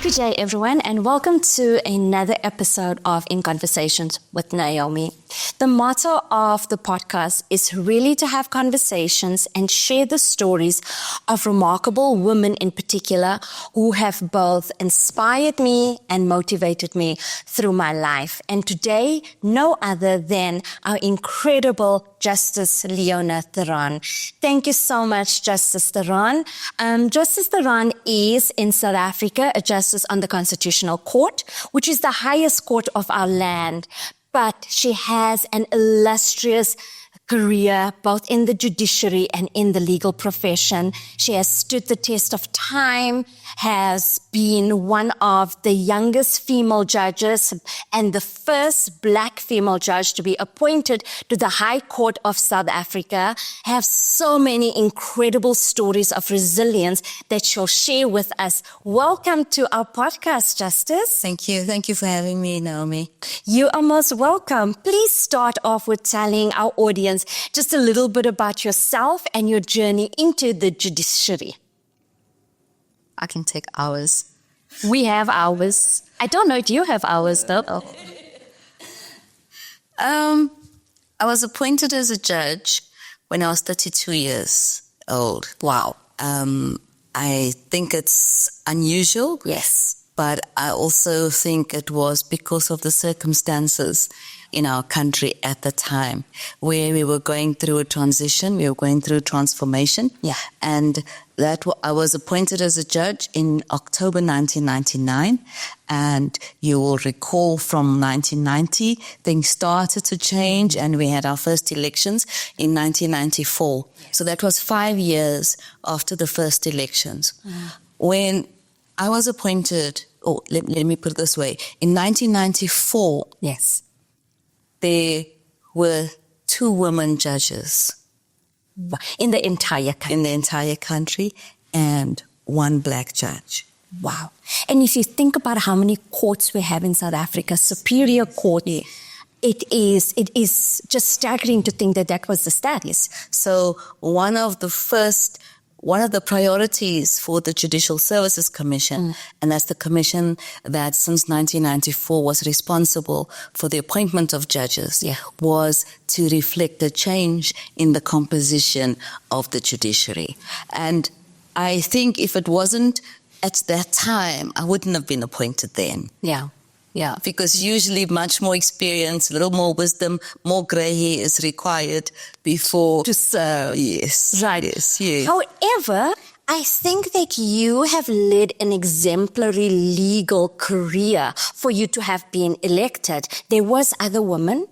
Good day, everyone, and welcome to another episode of In Conversations with Naomi. The motto of the podcast is really to have conversations and share the stories of remarkable women in particular who have both inspired me and motivated me through my life. And today, no other than our incredible Justice Leona Theron. Thank you so much, Justice Theron. Justice Theron is in South Africa a justice on the Constitutional Court, which is the highest court of our land. But she has an illustrious career both in the judiciary and in the legal profession. She has stood the test of time, has been one of the youngest female judges and the first Black female judge to be appointed to the High Court of South Africa, have so many incredible stories of resilience that she'll share with us. Welcome to our podcast, Justice. Thank you. Thank you for having me, Naomi. You are most welcome. Please start off with telling our audience just a little bit about yourself and your journey into the judiciary. I can take hours. We have hours. I don't know if you have hours, though. I was appointed as a judge when I was 32 years old. Wow. I think it's unusual. Yes. But I also think it was because of the circumstances in our country at the time, where we were going through a transition, we were going through transformation. Yeah. And I was appointed as a judge in October 1999. And you will recall from 1990, things started to change and we had our first elections in 1994. So that was 5 years after the first elections. When I was appointed, let me put it this way, in 1994, Yes. there were 2 women judges In the entire country. in the entire country and 1 Black judge. Wow. And if you think about how many courts we have in South Africa, Superior Court, it is just staggering to think that was the status. So one of the priorities for the Judicial Services Commission, and that's the commission that since 1994 was responsible for the appointment of judges, was to reflect a change in the composition of the judiciary. And I think if it wasn't at that time, I wouldn't have been appointed then. Yeah. Yeah. Because usually much more experience, a little more wisdom, more grey hair is required before To serve. Yes. Right. Yes. Yes. However, I think that you have led an exemplary legal career for you to have been elected. There was other women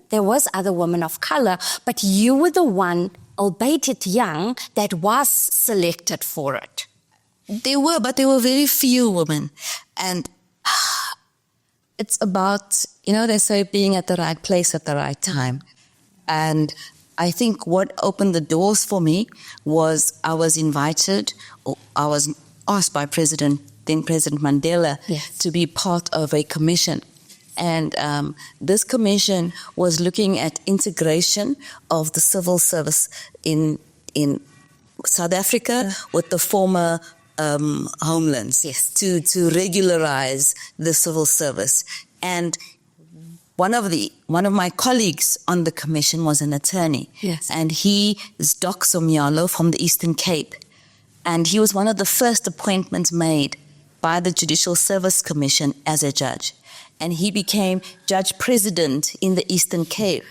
of color, but you were the one, albeit young, that was selected for it. But there were very few women. And it's about, they say being at the right place at the right time. And I think what opened the doors for me was I was asked by then President Mandela to be part of a commission. And this commission was looking at integration of the civil service in South Africa with the former homelands to regularize the civil service. And one of my colleagues on the commission was an attorney. Yes. And he is Doc Somyalo from the Eastern Cape. And he was one of the first appointments made by the Judicial Service Commission as a judge. And he became judge president in the Eastern Cape.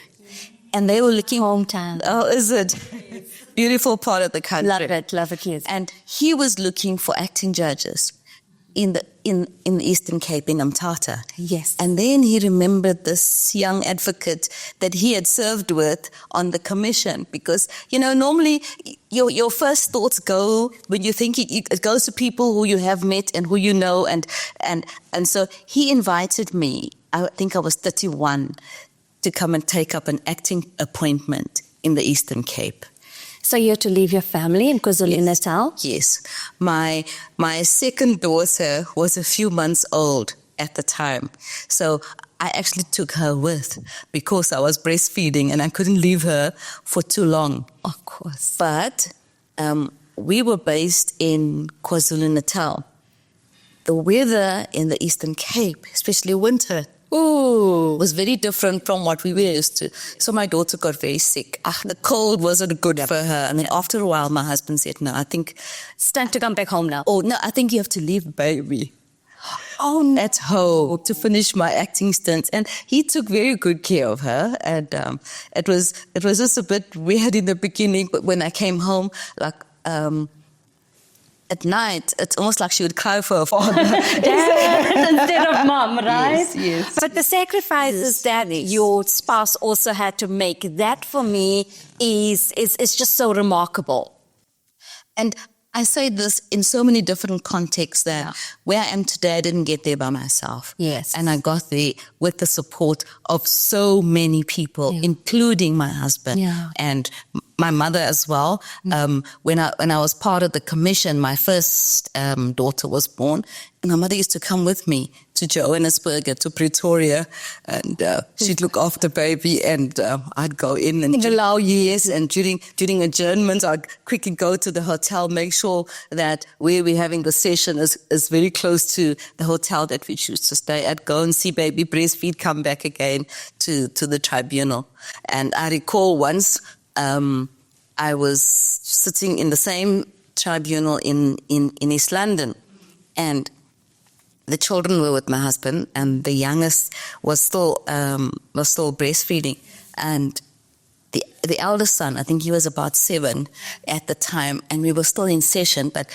And they were looking... Hometown. Oh, is it? Beautiful part of the country. Love it, yes. And he was looking for acting judges in the Eastern Cape in Mthatha. Yes. And then he remembered this young advocate that he had served with on the commission, because normally your first thoughts go when you think it goes to people who you have met and who you know, and so he invited me. I think I was 31 to come and take up an acting appointment in the Eastern Cape. So you had to leave your family in KwaZulu-Natal? Yes. My second daughter was a few months old at the time. So I actually took her with because I was breastfeeding and I couldn't leave her for too long. Of course. But we were based in KwaZulu-Natal. the weather in the Eastern Cape, especially winter, was very different from what we were used to. So my daughter got very sick. The cold wasn't good for her. And then after a while, my husband said, no, I think... It's time to come back home now. Oh, no, I think you have to leave, baby. At home to finish my acting stints. And he took very good care of her. And it was just a bit weird in the beginning, but when I came home, like... at night, it's almost like she would cry for her father. Instead of mom, right? Yes. But the sacrifices that your spouse also had to make, that for me is just so remarkable. And I say this in so many different contexts that where I am today, I didn't get there by myself. Yes. And I got there with the support of so many people, including my husband and my mother as well. When I was part of the commission, my first daughter was born, and my mother used to come with me to Johannesburg, to Pretoria, and she'd look after baby, and I'd go in and allow years, and during adjournments, I'd quickly go to the hotel, make sure that where we're having the session is very close to the hotel that we choose to stay at, go and see baby breastfeed, come back again to the tribunal. And I recall once I was sitting in the same tribunal in East London, and the children were with my husband, and the youngest was still breastfeeding, and the eldest son, I think he was about 7 at the time, and we were still in session, but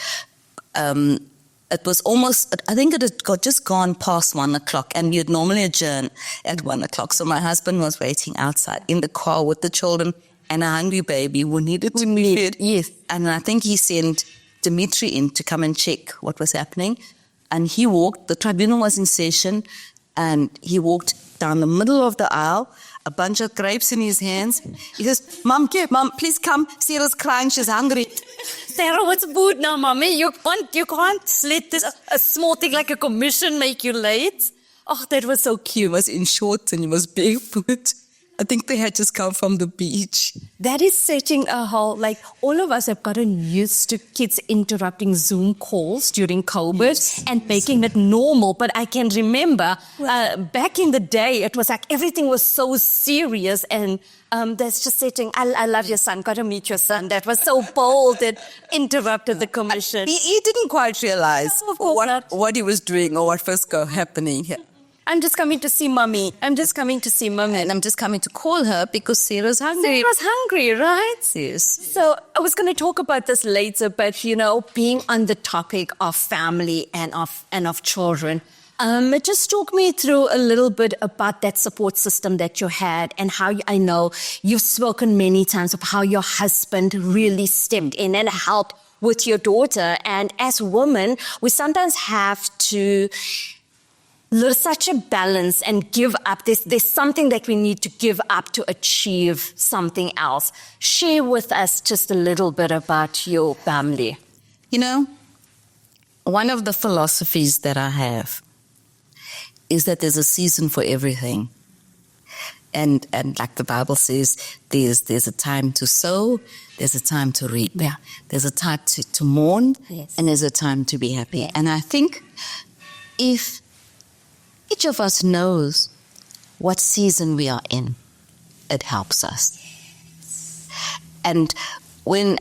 it was almost, I think it had just gone past 1 o'clock, and you'd normally adjourn at 1 o'clock. So my husband was waiting outside in the car with the children and a hungry baby who needed to be fed. Yes. And I think he sent Dimitri in to come and check what was happening. And he walked, the tribunal was in session, and he walked down the middle of the aisle, a bunch of grapes in his hands. He says, Mom, please come. Sarah's crying, she's hungry. Sarah, what's good now, Mommy? You can't let this a small thing like a commission make you late. Oh, that was so cute. He was in shorts and he was barefoot. I think they had just come from the beach. That is setting a whole, like, all of us have gotten used to kids interrupting Zoom calls during COVID and making it normal. But I can remember back in the day, it was like everything was so serious, and that's just setting. I love your son. Got to meet your son. That was so bold. It interrupted the commission. He didn't quite realize what he was doing or what was happening here. I'm just coming to see Mommy. And I'm just coming to call her because Sarah's hungry. Sarah's hungry, right? Yes. So I was going to talk about this later, but, being on the topic of family and of children, just talk me through a little bit about that support system that you had, and how I know you've spoken many times of how your husband really stepped in and helped with your daughter. And as women, we sometimes have to... There's such a balance and give up. There's something that we need to give up to achieve something else. Share with us just a little bit about your family. One of the philosophies that I have is that there's a season for everything. And like the Bible says, there's a time to sow, there's a time to reap. Yeah. There's a time to mourn, and there's a time to be happy. Yeah. And I think if each of us knows what season we are in, it helps us. And when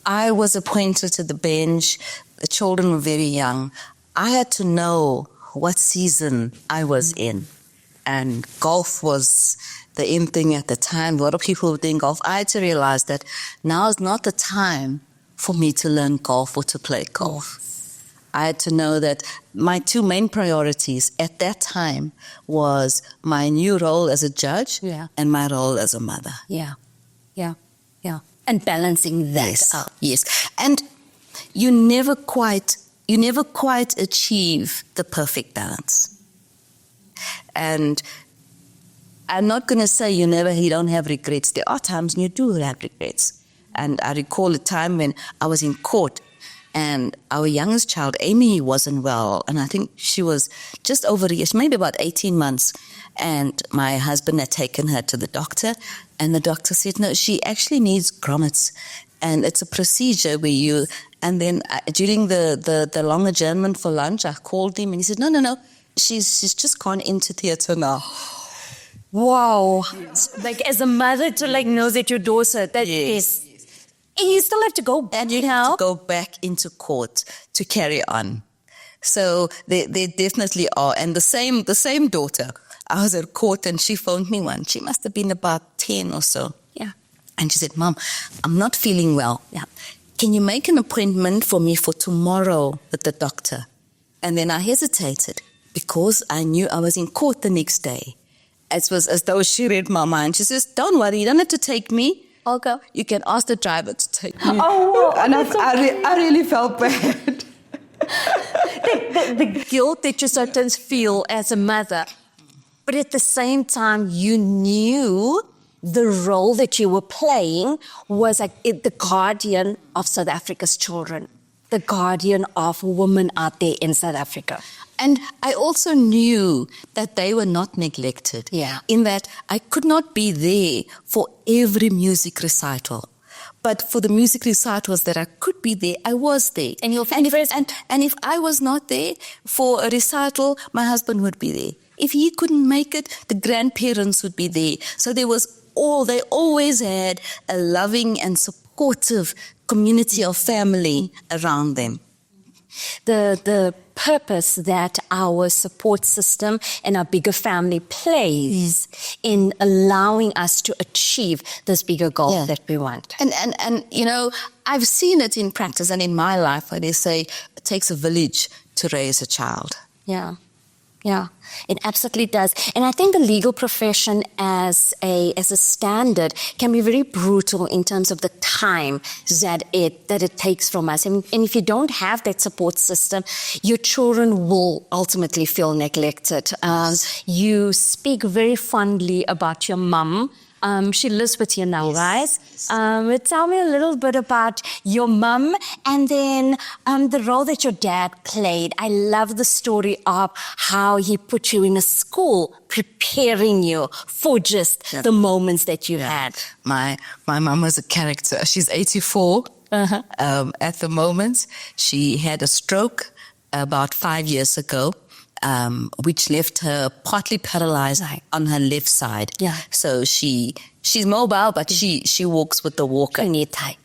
I was appointed to the bench, the children were very young, I had to know what season I was in. And golf was the in thing at the time. A lot of people were doing golf. I had to realize that now is not the time for me to learn golf or to play golf. I had to know that my 2 main priorities at that time was my new role as a judge and my role as a mother. Yeah. And balancing that out. Yes. And you never quite achieve the perfect balance. And I'm not going to say you don't have regrets. There are times when you do have regrets. And I recall a time when I was in court, and our youngest child, Amy, wasn't well. And I think she was just over a year, maybe about 18 months. And my husband had taken her to the doctor. And the doctor said, no, she actually needs grommets. And it's a procedure where you And then during the long adjournment for lunch, I called him and he said, no, she's just gone into theatre now. Wow. Like as a mother to like know that your daughter, that is. And you still have to go back. And you have to go back into court to carry on. So they definitely are. And the same daughter, I was at court and she phoned me once. She must have been about 10 or so. Yeah. And she said, Mom, I'm not feeling well. Yeah. Can you make an appointment for me for tomorrow with the doctor? And then I hesitated because I knew I was in court the next day. It was as though she read my mind. She says, don't worry, you don't have to take me. I'll go. You can ask the driver to take me. Oh, and I really felt bad. the guilt that you sometimes feel as a mother, but at the same time, you knew the role that you were playing was like the guardian of South Africa's children, the guardian of women out there in South Africa. And I also knew that they were not neglected. Yeah. In that I could not be there for every music recital. But for the music recitals that I could be there, I was there. And if I was not there for a recital, my husband would be there. If he couldn't make it, the grandparents would be there. So they always had a loving and supportive community of family around them. The purpose that our support system and our bigger family plays in allowing us to achieve this bigger goal that we want. And you know, I've seen it in practice and in my life where they say it takes a village to raise a child. Yeah, it absolutely does. And I think the legal profession as a standard can be very brutal in terms of the time that it takes from us. And if you don't have that support system, your children will ultimately feel neglected. You speak very fondly about your mum. She lives with you now, right? Tell me a little bit about your mum and then the role that your dad played. I love the story of how he put you in a school preparing you for just the moments that you had. My mum was a character. She's 84 at the moment. She had a stroke about 5 years ago. Which left her partly paralyzed on her left side. Yeah. So she's mobile, but she walks with the walker.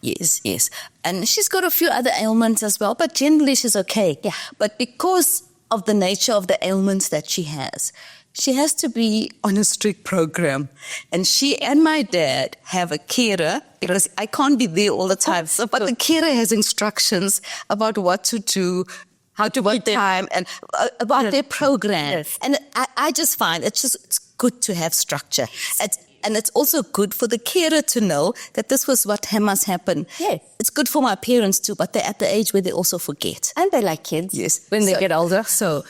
Yes. And she's got a few other ailments as well, but generally she's okay. Yeah. But because of the nature of the ailments that she has to be on a strict program. And she and my dad have a carer because I can't be there all the time. But the carer has instructions about what to do, how to work time, and about their program. Yes. And I just find it's good to have structure. And it's also good for the carer to know that this was what must happen. Yes. It's good for my parents too, but they're at the age where they also forget. And they like kids. Yes. When they get older. So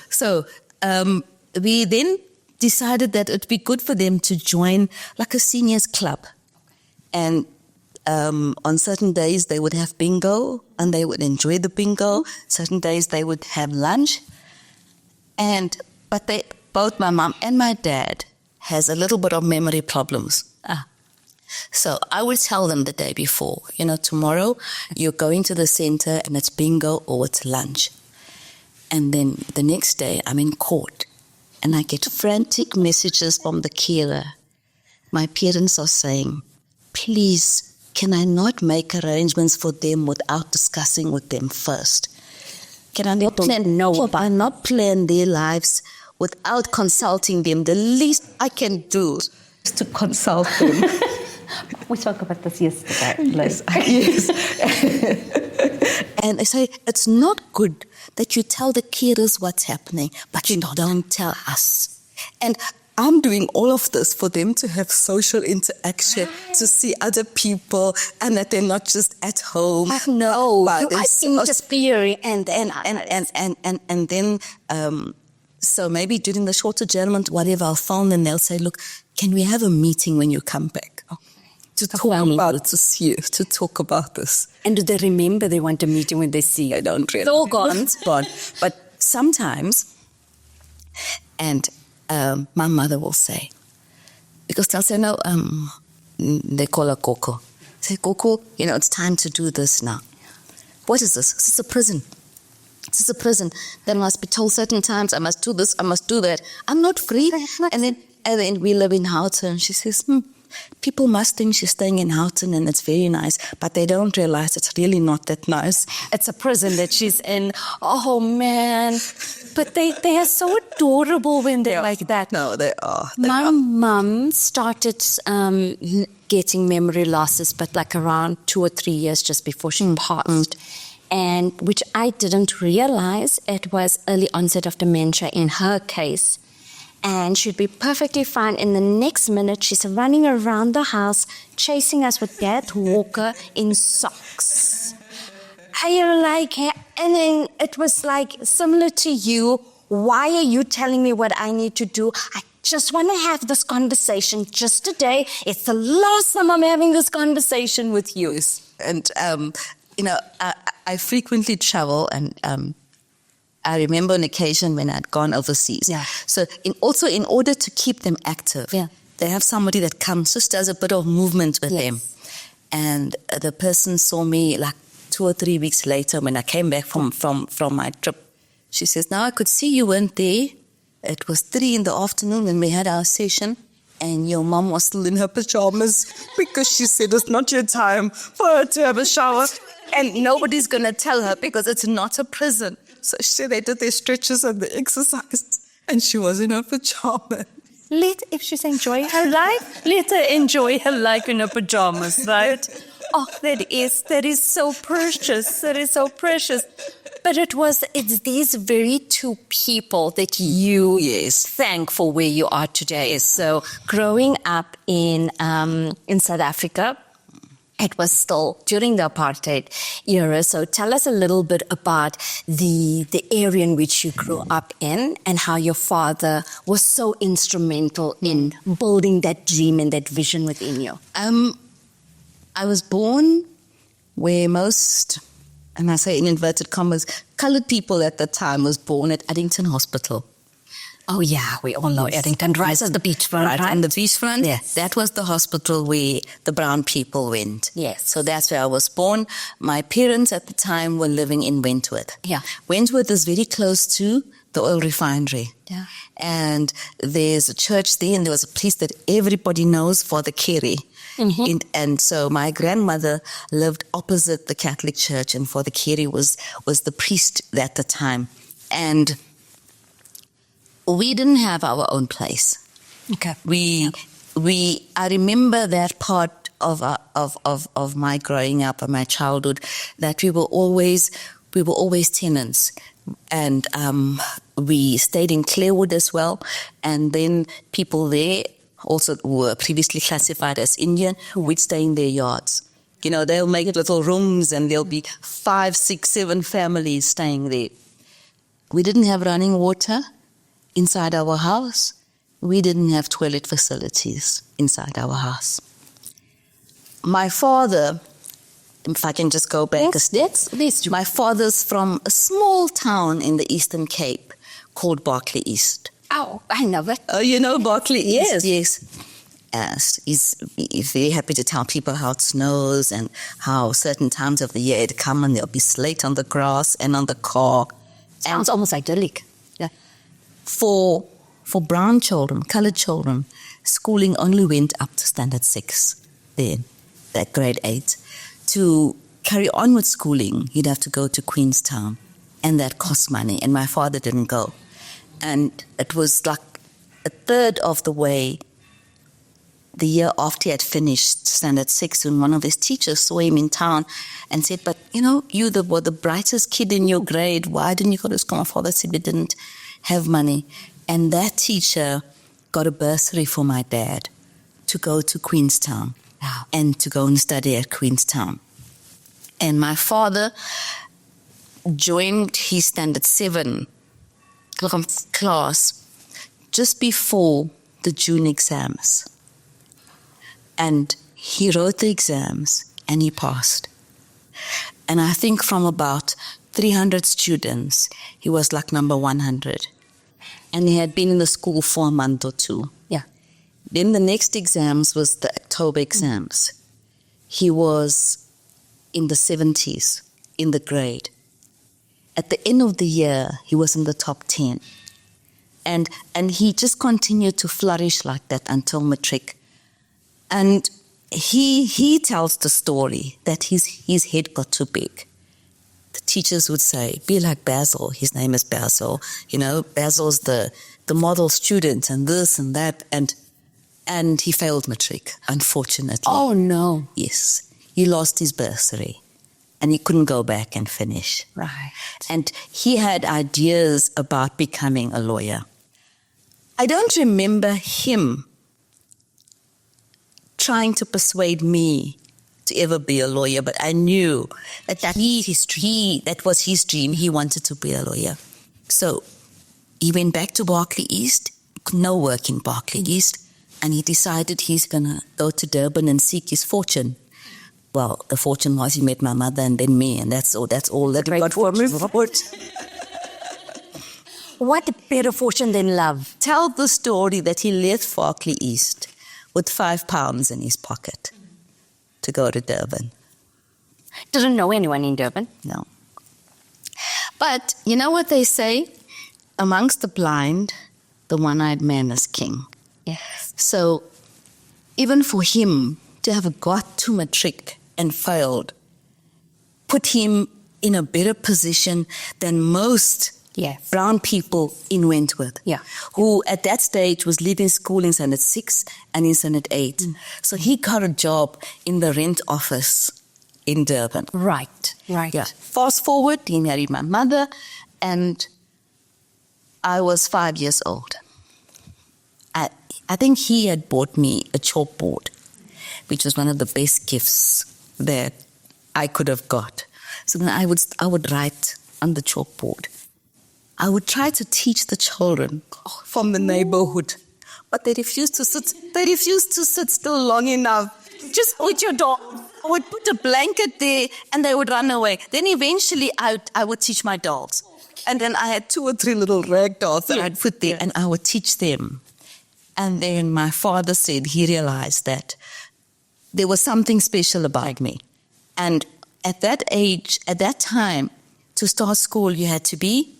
we then decided that it'd be good for them to join like a seniors club. And on certain days they would have bingo and they would enjoy the bingo. Certain days they would have lunch. But both my mom and my dad has a little bit of memory problems. So I would tell them the day before, tomorrow you're going to the center and it's bingo or it's lunch. And then the next day I'm in court and I get frantic messages from the carer. My parents are saying, please, can I not make arrangements for them without discussing with them first? Can I not plan their lives without consulting them? The least I can do is to consult them. We spoke about this yesterday. Yes. And I say, it's not good that you tell the carers what's happening, but you don't tell us. And I'm doing all of this for them to have social interaction, to see other people, and that they're not just at home. No, I think just theory and then so maybe during the short adjournment, whatever, I'll phone and they'll say, look, can we have a meeting when you come back? To talk about it, to see you, to talk about this. And do they remember they want a meeting when they see you? I don't really. It's all gone. It's gone. But sometimes, and my mother will say, because they'll say, no, they call her Coco. Say, Coco, it's time to do this now. what is this? This is a prison. This is a prison. That must be told certain times. I must do this. I must do that. I'm not free. And then we live in Houghton. She says, people must think she's staying in Houghton and it's very nice, but they don't realize it's really not that nice. It's a prison that she's in. Oh, man. But they are so adorable when they're like that. No, they are. My mum started getting memory losses, but like around 2 or 3 years just before she passed. And which I didn't realize it was early onset of dementia in her case. And she'd be perfectly fine. In the next minute, she's running around the house, chasing us with Dad Walker in socks. I like her. And then it was like similar to you. Why are you telling me what I need to do? I just want to have this conversation just today. It's the last time I'm having this conversation with you. And, I frequently travel, and I remember an occasion when I'd gone overseas. Yeah. So in order to keep them active, they have somebody that comes, just does a bit of movement with them. And the person saw me like 2 or 3 weeks later when I came back from my trip. She says, now I could see you weren't there. It was 3 in the afternoon when we had our session, and your mom was still in her pajamas because she said it's not your time for her to have a shower. And nobody's going to tell her because it's not a prison. So she said they did their stretches and the exercise, and she was in her pajamas. If she's enjoying her life, let her enjoy her life in her pajamas, right? Oh, that is so precious. That is so precious. But it's these very two people that you thank for where you are today. So growing up in South Africa, it was still during the apartheid era. So tell us a little bit about the area in which you grew up in and how your father was so instrumental in building that dream and that vision within you. I was born where most, and I say in inverted commas, colored people at the time was born at Addington Hospital. Oh, yeah, we all know Addington, right at the beachfront, right? On the beachfront, yes. That was the hospital where the brown people went. Yes. So that's where I was born. My parents at the time were living in Wentworth. Yeah. Wentworth is very close to the oil refinery. Yeah. And there's a church there, and there was a priest that everybody knows, Father Carey. Mm-hmm. And so my grandmother lived opposite the Catholic church, and Father Carey was the priest at the time. And we didn't have our own place. Okay. I remember that part of my growing up and my childhood, that we were always tenants, and we stayed in Clarewood as well. And then people there also were previously classified as Indian. We'd stay in their yards. You know, they'll make it little rooms, and there'll be 5, 6, 7 families staying there. We didn't have running water inside our house. We didn't have toilet facilities inside our house. My father, if I can just go back a step, my father's from a small town in the Eastern Cape called Berkeley East. Oh, I know it. Oh, you know Berkeley East? Yes. Yes. He's very happy to tell people how it snows and how certain times of the year it'd come and there'll be slate on the grass and on the car. Sounds almost idyllic. Yeah. For brown children, colored children, schooling only went up to standard 6 then, that grade 8. To carry on with schooling, you'd have to go to Queenstown, and that cost money, and my father didn't go. And it was like a third of the way, the year after he had finished standard 6, when one of his teachers saw him in town and said, but you know, you were the brightest kid in your grade, why didn't you go to school? My father said we didn't have money. And that teacher got a bursary for my dad to go to Queenstown and to go and study at Queenstown. And my father joined his standard 7 class just before the June exams. And he wrote the exams and he passed. And I think from about 300 students, he was like number 100. And he had been in the school for a month or 2. Yeah. Then the next exams was the October exams. He was in the 70s. in the grade. At the end of the year, he was in the top 10. And he just continued to flourish like that until matric. And he tells the story that his head got too big. The teachers would say, be like Basil. His name is Basil. You know, Basil's the model student and this and that. And he failed matric, unfortunately. Oh, no. Yes. He lost his bursary and he couldn't go back and finish. Right. And he had ideas about becoming a lawyer. I don't remember him trying to persuade me to ever be a lawyer, but I knew that was his dream. He wanted to be a lawyer. So he went back to Berkeley East, no work in Berkeley East, and he decided he's going to go to Durban and seek his fortune. Well, the fortune was he met my mother and then me, and that's all that we got for him. What better fortune than love? Tell the story that he left Berkeley East with £5 in his pocket to go to Durban. Didn't know anyone in Durban. No. But you know what they say? Amongst the blind, the one-eyed man is king. Yes. So even for him to have got to matric and failed put him in a better position than most brown people in Wentworth, who at that stage was leaving school in Standard 6 and in Standard 8. So he got a job in the rent office in Durban. Right. Yeah. Fast forward, he married my mother, and I was 5 years old. I think he had bought me a chalkboard, which was one of the best gifts that I could have got. So then I would write on the chalkboard. I would try to teach the children from the neighborhood, but they refused to sit. They refused to sit still long enough. Just with your dog. I would put a blanket there, and they would run away. Then eventually, I would teach my dolls, and then I had 2 or 3 little rag dolls that I'd put there, and I would teach them. And then my father said he realized that there was something special about me, and at that age, at that time, to start school, you had to be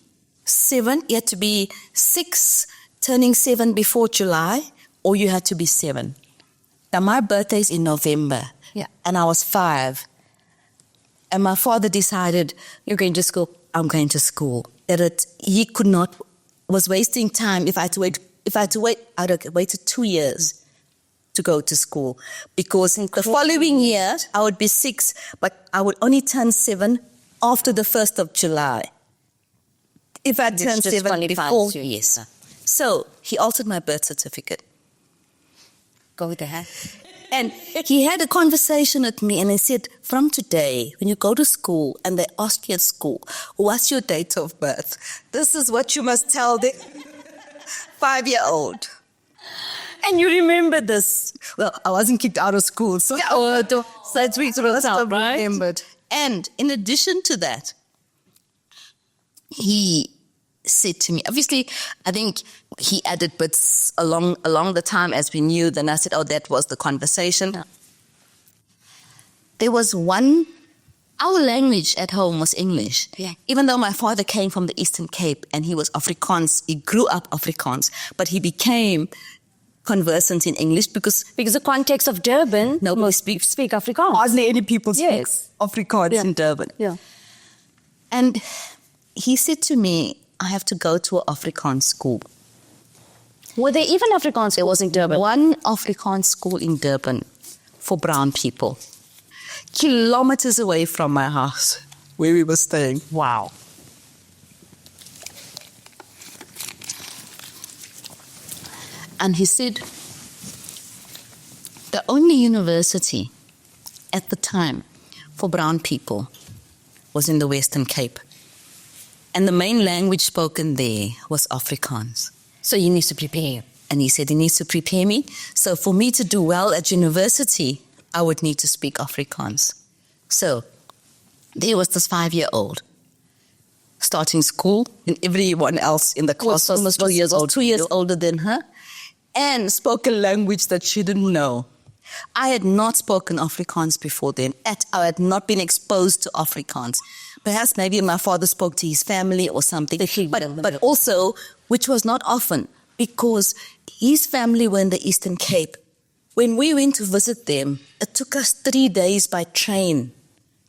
7, you had to be 6, turning 7 before July, or you had to be 7. Now, my birthday is in November, and I was 5. And my father decided, you're going to school, I'm going to school. That he could not, was wasting time. If I had to wait, I'd have waited 2 years to go to school. Because the following year, I would be 6, but I would only turn 7 after the 1st of July. If I turned 7 before, yes. So he altered my birth certificate. Go there. And he had a conversation with me, and he said, from today, when you go to school and they ask you at school, what's your date of birth? This is what you must tell the 5-year-old. And you remember this? Well, I wasn't kicked out of school, so that's right? Remembered. And in addition to that, he said to me, obviously, I think he added bits along the time as we knew. Then I said, that was the conversation. Yeah. There was our language at home was English. Yeah. Even though my father came from the Eastern Cape and he was Afrikaans, he grew up Afrikaans, but he became conversant in English because the context of Durban, nobody speak Afrikaans. Hardly any people speak Afrikaans in Durban. Yeah. And he said to me, I have to go to an Afrikaans school. Were there even Afrikaans schools in Durban? One Afrikaans school in Durban for brown people, kilometers away from my house where we were staying. Wow. And he said, the only university at the time for brown people was in the Western Cape. And the main language spoken there was Afrikaans. So you need to prepare. And he said he needs to prepare me. So for me to do well at university, I would need to speak Afrikaans. So there was this 5-year-old starting school, and everyone else in the class was almost 2 years old, 2 years older than her, and spoke a language that she didn't know. I had not spoken Afrikaans before then. I had not been exposed to Afrikaans. Perhaps maybe my father spoke to his family or something, but also, which was not often, because his family were in the Eastern Cape. When we went to visit them, it took us 3 days by train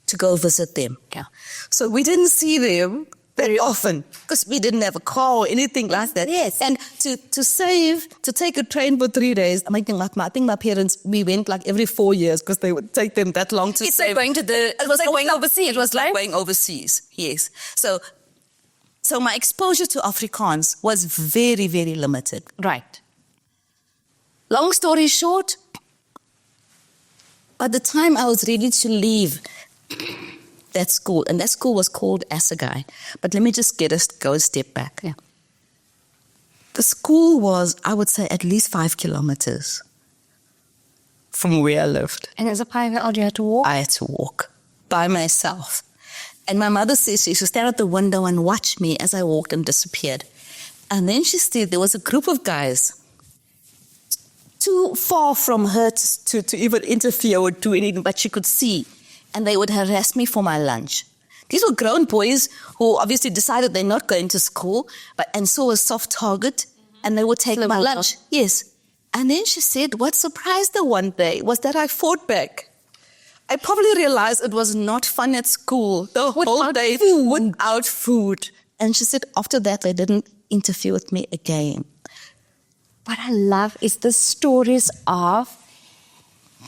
to go visit them. Yeah. So we didn't see them very often because we didn't have a car or anything like that. Yes. And to take a train for 3 days, I think my parents, we went like every 4 years because they would take them that long to It's save. like going overseas. It was like going overseas, yes. So my exposure to Afrikaans was very, very limited. Right. Long story short, by the time I was ready to leave that school, and that school was called Assegai, but let me just go a step back. Yeah. The school was, I would say, at least 5 kilometers from where I lived. And as a private, you had to walk? I had to walk by myself. And my mother says she used to stand at the window and watch me as I walked and disappeared. And then she said there was a group of guys too far from her to even interfere or do anything, but she could see. And they would harass me for my lunch. These were grown boys who obviously decided they're not going to school, and saw a soft target, and they would take my lunch. Yes. And then she said, what surprised her one day was that I fought back. I probably realized it was not fun at school the whole day without food. And she said, after that, they didn't interfere with me again. What I love is the stories of,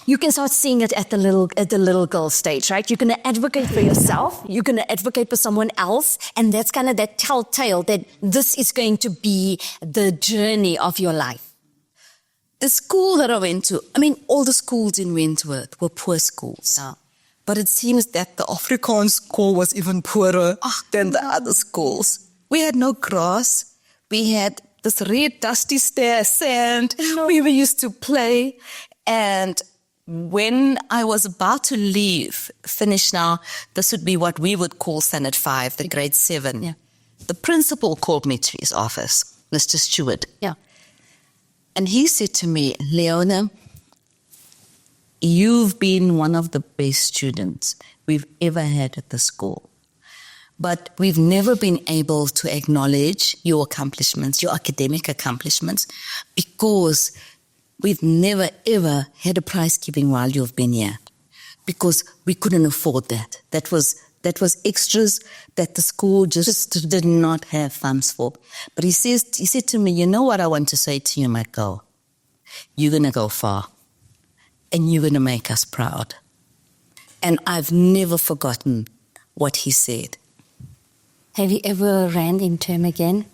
you can start seeing it at the little girl stage, right? You're going to advocate for yourself. You're going to advocate for someone else. And that's kind of that telltale that this is going to be the journey of your life. The school that I went to, all the schools in Wentworth were poor schools. Yeah. But it seems that the Afrikaans school was even poorer than the other schools. We had no grass. We had this red dusty sand. We were used to play. And when I was about to leave, finish now, this would be what we would call Standard 5, the grade 7. Yeah. The principal called me to his office, Mr. Stewart. Yeah. And he said to me, Leona, you've been one of the best students we've ever had at the school. But we've never been able to acknowledge your accomplishments, your academic accomplishments, because we've never, ever had a prize giving while you've been here, because we couldn't afford that. That was extras that the school just did not have funds for. But he said to me, you know what I want to say to you, my girl? You're going to go far, and you're going to make us proud. And I've never forgotten what he said. Have you ever ran into him again?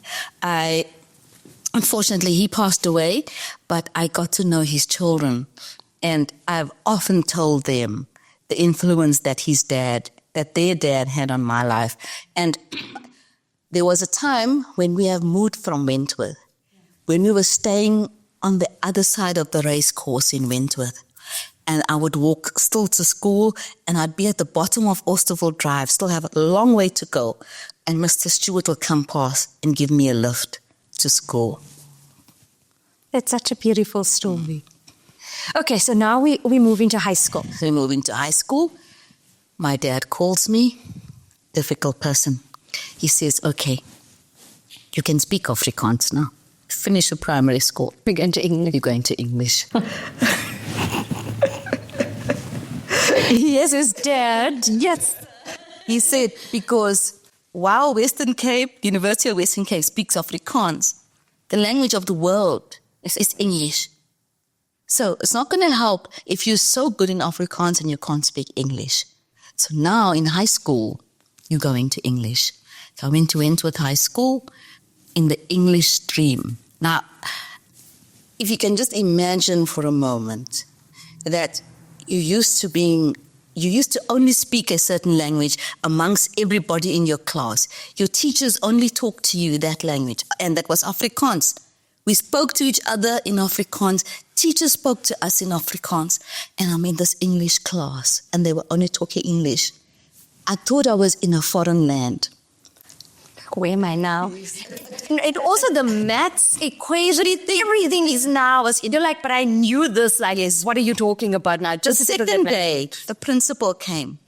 Unfortunately, he passed away, but I got to know his children. And I've often told them the influence that their dad had on my life. And there was a time when we have moved from Wentworth, when we were staying on the other side of the race course in Wentworth. And I would walk still to school, and I'd be at the bottom of Oosterville Drive, still have a long way to go. And Mr. Stewart will come past and give me a lift to school. That's such a beautiful story. Okay, so now we move into high school. So we move into high school. My dad calls me, difficult person. He says, okay, you can speak Afrikaans now. Finish your primary school. We're going to English. You're going to English. Yes, his dad. Yes. He said, because while University of Western Cape speaks Afrikaans, the language of the world is English. So it's not going to help if you're so good in Afrikaans and you can't speak English. So now in high school, you're going to English. So I went to Wentworth High School in the English stream. Now, if you can just imagine for a moment that you used to only speak a certain language amongst everybody in your class. Your teachers only talked to you that language, and that was Afrikaans. We spoke to each other in Afrikaans. Teachers spoke to us in Afrikaans. And I'm in this English class, and they were only talking English. I thought I was in a foreign land. Where am I now? And also the maths equation, everything is now. You're like, but I knew this. Like, yes, what are you talking about now? Just the second day, the principal came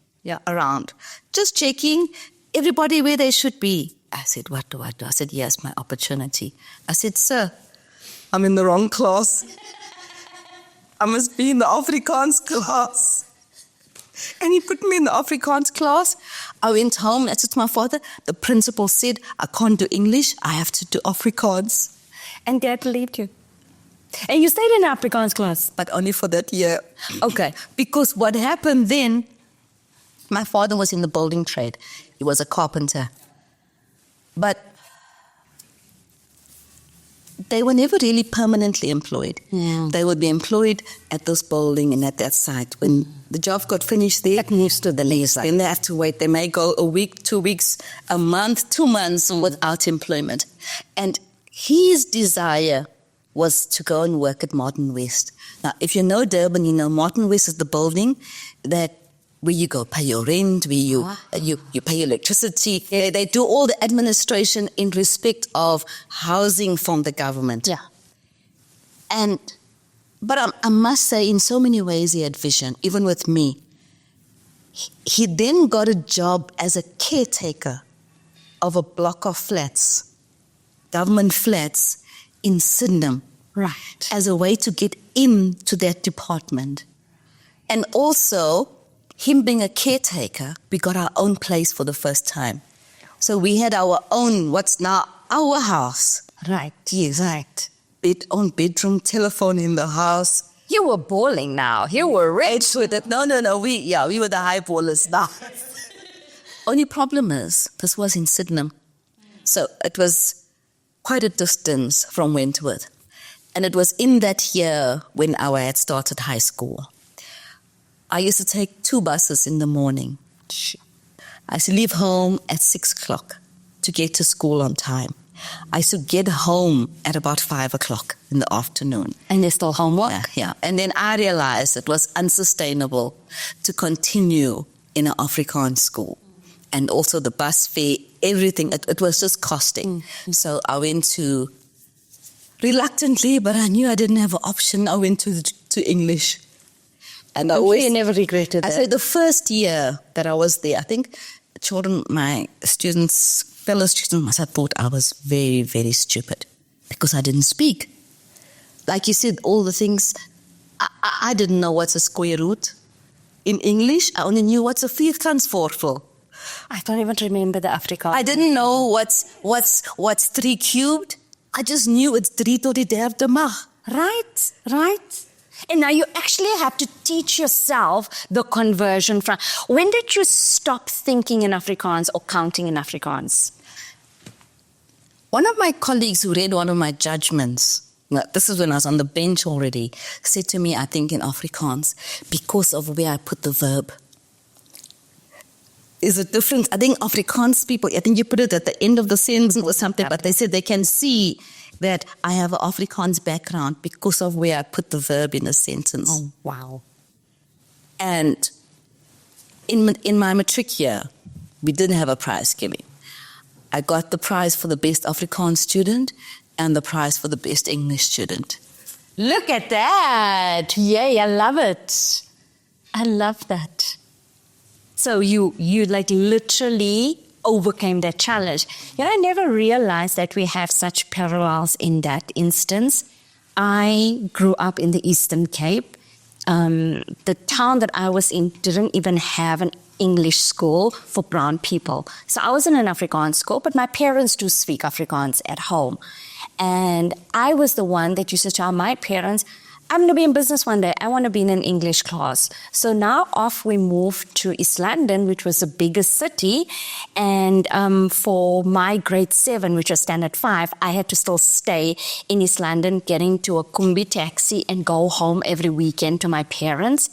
around, just checking everybody where they should be. I said, what do I do? I said, yes, my opportunity. I said, sir, I'm in the wrong class. I must be in the Afrikaans class. And he put me in the Afrikaans class. I went home, I said to my father, the principal said, I can't do English, I have to do Afrikaans. And Dad believed you. And you stayed in the Afrikaans class? But only for that year. Okay, because what happened then, my father was in the building trade. He was a carpenter. But they were never really permanently employed. Yeah. They would be employed at this building and at that site. When the job got finished there, that moves to the next site. Then they have to wait. They may go a week, 2 weeks, a month, 2 months without employment. And his desire was to go and work at Martin West. Now, if you know Durban, you know Martin West is the building that where you go pay your rent, where you pay your electricity. They do all the administration in respect of housing from the government. Yeah. But I must say, in so many ways, he had vision, even with me. He then got a job as a caretaker of a block of flats, government flats in Sydenham. Right. As a way to get into that department. And also, him being a caretaker, we got our own place for the first time. So we had our own, what's now our house. Right. Yes. Right. Own bedroom, telephone in the house. You were balling now. You were rich with it. No. We were the high ballers now. Only problem is, this was in Sydenham. So it was quite a distance from Wentworth. And it was in that year when I had started high school. I used to take 2 buses in the morning. I used to leave home at 6 o'clock to get to school on time. I used to get home at about 5 o'clock in the afternoon. And there's still homework? Yeah. And then I realized it was unsustainable to continue in an Afrikaans school. And also the bus fare, everything, it was just costing. So I went to, reluctantly, but I knew I didn't have an option, I went to English. And I always, you never regretted that? I say the first year that I was there, I think my students, fellow students must have thought I was very, very stupid because I didn't speak. Like you said, all the things, I didn't know what's a square root. In English, I only knew what's a vierkantsvorval. I don't even remember the Afrikaans. I didn't know what's 3 cubed. I just knew it's 3 tot die derde mag. Right. And now you actually have to teach yourself the conversion from. When did you stop thinking in Afrikaans or counting in Afrikaans? One of my colleagues who read one of my judgments, this is when I was on the bench already, said to me, I think in Afrikaans, because of where I put the verb. Is a difference. I think Afrikaans people, I think you put it at the end of the sentence or something, but they said they can see that I have an Afrikaans background because of where I put the verb in a sentence. Oh, wow. And in my matric year, we didn't have a prize giving. I got the prize for the best Afrikaans student and the prize for the best English student. Look at that. Yay, I love it. I love that. So you like literally overcame that challenge. I never realized that we have such parallels in that instance. I grew up in the Eastern Cape. The town that I was in didn't even have an English school for brown people. So I was in an Afrikaans school, but my parents do speak Afrikaans at home. And I was the one that used to tell my parents, I'm going to be in business one day. I want to be in an English class. So now off we moved to East London, which was the biggest city. And for my grade 7, which was standard 5, I had to still stay in East London, getting to a Kumbi taxi and go home every weekend to my parents.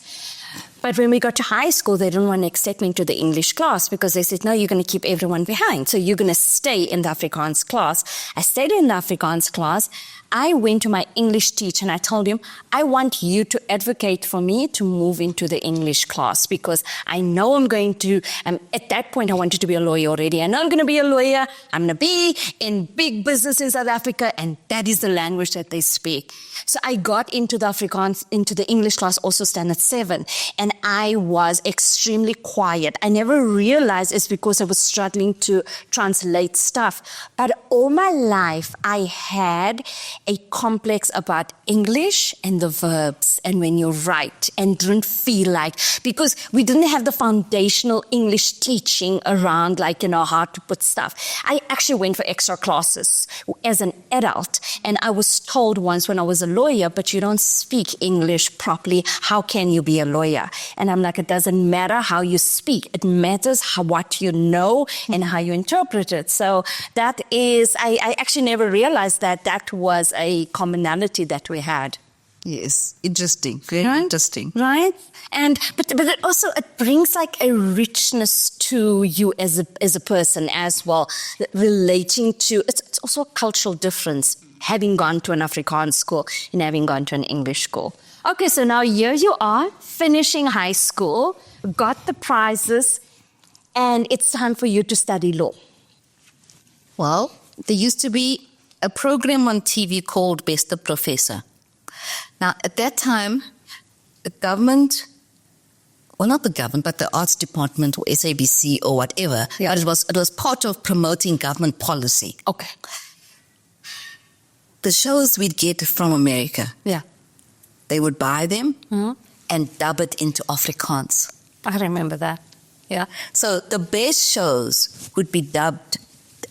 But when we got to high school, they didn't want to accept me into the English class because they said, no, you're going to keep everyone behind. So you're going to stay in the Afrikaans class. I stayed in the Afrikaans class. I went to my English teacher and I told him, I want you to advocate for me to move into the English class because I know I'm going to, at that point I wanted to be a lawyer already. I know I'm going to be a lawyer. I'm going to be in big business in South Africa, and that is the language that they speak. So I got into the English class, also standard 7, and I was extremely quiet. I never realized it's because I was struggling to translate stuff. But all my life, I had a complex about English and the verbs and when you write, and didn't feel like, because we didn't have the foundational English teaching around, like, how to put stuff. I actually went for extra classes as an adult, and I was told once when I was a lawyer, but you don't speak English properly, how can you be a lawyer? And I'm like, it doesn't matter how you speak, it matters what you know and how you interpret it. So that is, I actually never realized that was a commonality that we had. Yes, interesting, very interesting. Right? And but it also, it brings like a richness to you as a person as well, relating to, it's also a cultural difference, having gone to an Afrikaans school and having gone to an English school. Okay, so now here you are, finishing high school, got the prizes, and it's time for you to study law. Well, there used to be a program on TV called Best of Professor. Now, at that time, the government, well, not the government, but the arts department or SABC or whatever, but it was part of promoting government policy. Okay. The shows we'd get from America, they would buy them and dub it into Afrikaans. I remember that. Yeah. So the best shows would be dubbed,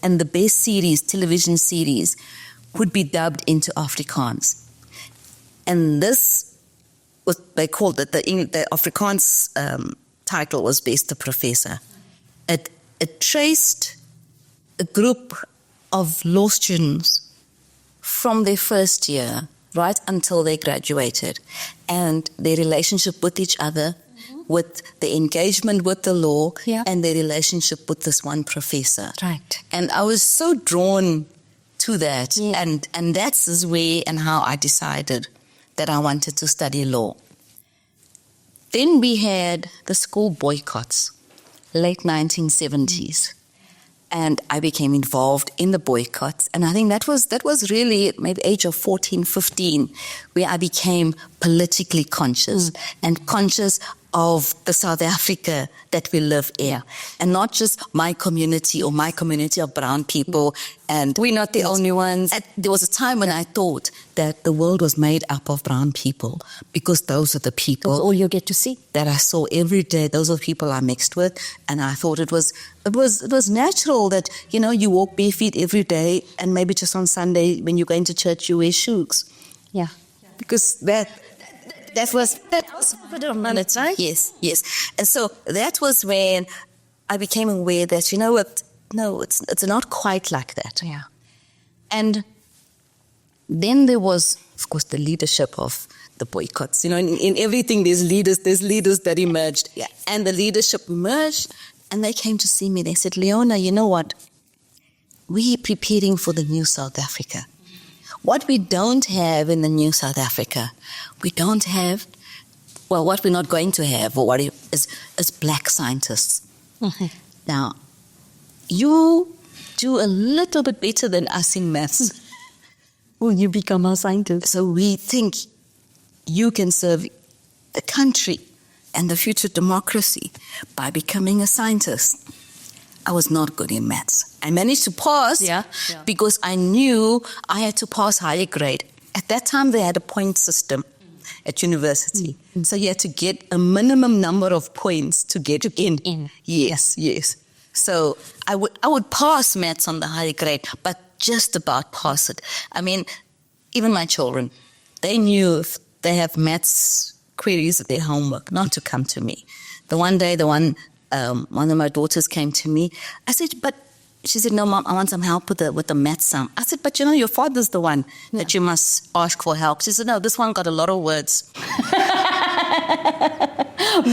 and the best series, television series, would be dubbed into Afrikaans. And this, what they called it, the Afrikaans title was Best Professor. It traced a group of law students from their first year right until they graduated, and their relationship with each other, with the engagement with the law, and their relationship with this one professor. Right. And I was so drawn to that, and that's the way and how I decided that I wanted to study law. Then we had the school boycotts, late 1970s. And I became involved in the boycotts. And I think that was really maybe age of 14, 15, where I became politically conscious and conscious of the South Africa that we live in. And not just my community or my community of brown people. And we're not the only ones. There was a time when I thought that the world was made up of brown people, because those are the people. That's all you get to see. That I saw every day. Those are the people I mixed with. And I thought it was natural that, you walk bare feet every day, and maybe just on Sunday when you're going to church, you wear shoes. Yeah. Because that was minutes, right? Yes. And so that was when I became aware that, no, it's not quite like that. Yeah. And then there was, of course, the leadership of the boycotts. In everything there's leaders that emerged. Yeah. And the leadership emerged, and they came to see me. They said, Leona, you know what? We're preparing for the new South Africa. What we don't have in the new South Africa, we don't have, well, what we're not going to have, or what is black scientists. Mm-hmm. Now, you do a little bit better than us in maths. Will you become a scientist? So we think you can serve the country and the future democracy by becoming a scientist. I was not good in maths. I managed to pass because I knew I had to pass higher grade. At that time, they had a point system at university. Mm-hmm. So you had to get a minimum number of points to get in. Yes. So I would pass maths on the higher grade, but just about pass it. I mean, even my children, they knew if they have maths queries at their homework, not to come to me. The one day, one of my daughters came to me. I said, but she said, no, Mom, I want some help with the maths sum. I said, but your father's the one that you must ask for help. She said, no, this one got a lot of words.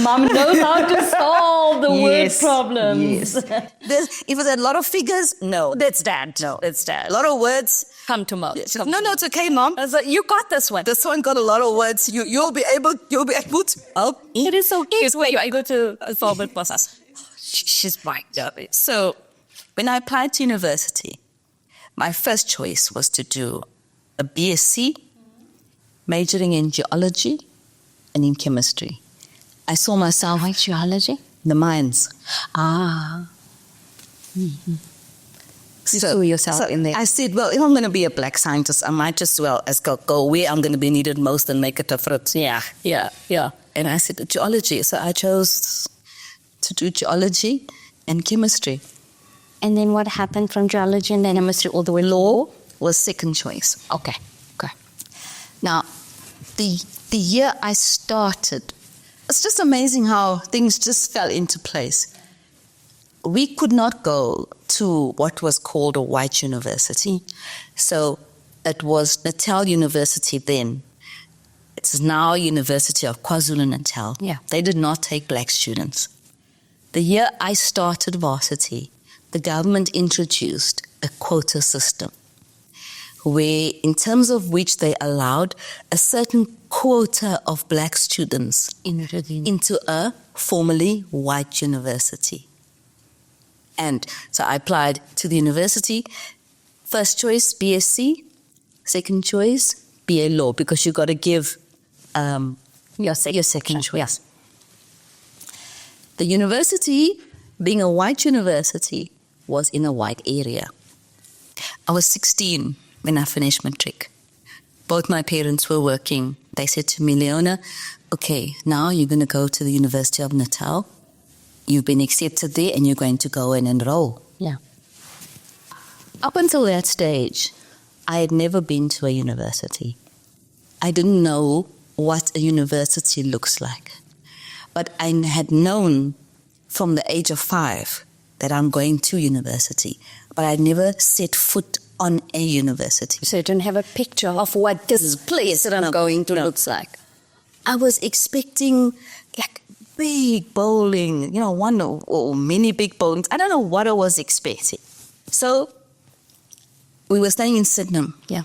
Mom knows how to solve the word Yes, problems. yes. If it's a lot of figures, no. That's Dad. No. That's Dad. A lot of words. Come to Mom. No, it's okay, Mom. I was like, you got this one. This one got a lot of words. You'll be able to help. It is so cute. Where you are able to solve it for us. She's right. So when I applied to university, my first choice was to do a BSc, majoring in geology and in chemistry. I saw myself... Why geology? The mines. Ah. Mm-hmm. You saw yourself in there. I said, well, if I'm going to be a black scientist, I might just well as go where I'm going to be needed most and make it a fruit. Yeah. And I said, geology. So I chose to do geology and chemistry. And then what happened from geology and then chemistry all the way? Law was second choice. Okay. Now, the year I started, it's just amazing how things just fell into place. We could not go to what was called a white university. So it was Natal University then. It's now University of KwaZulu-Natal. Yeah. They did not take black students. The year I started varsity, the government introduced a quota system where, in terms of which they allowed a certain quota of black students into a formerly white university. And so I applied to the university. First choice, BSc. Second choice, BA Law, because you got to give your second choice. Yes. The university, being a white university, was in a white area. I was 16 when I finished matric. Both my parents were working. They said to me, Leona, okay, now you're going to go to the University of Natal. You've been accepted there and you're going to go and enroll. Yeah. Up until that stage, I had never been to a university. I didn't know what a university looks like. But I had known from the age of 5 that I'm going to university. But I'd never set foot on a university. So you don't have a picture of what this place that I'm going to looks like. I was expecting like big bowling, one or many big bowlings. I don't know what I was expecting. So we were staying in Sydenham. Yeah.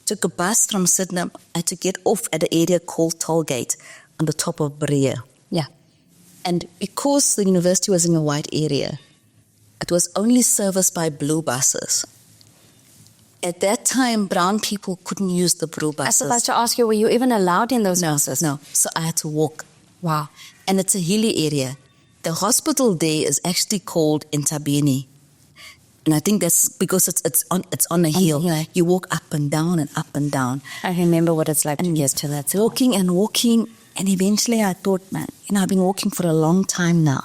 Took a bus from Sydenham. I had to get off at an area called Tollgate on the top of Breë. Yeah. And because the university was in a white area, it was only serviced by blue buses. At that time, brown people couldn't use the blue buses. I was about to ask you, were you even allowed in those buses? No. So I had to walk. Wow. And it's a hilly area. The hospital there is actually called Ntabeni. And I think that's because it's on a hill. Yeah. You walk up and down and up and down. I remember what it's like to get to that. Walking and walking. And eventually I thought, man, I've been walking for a long time now.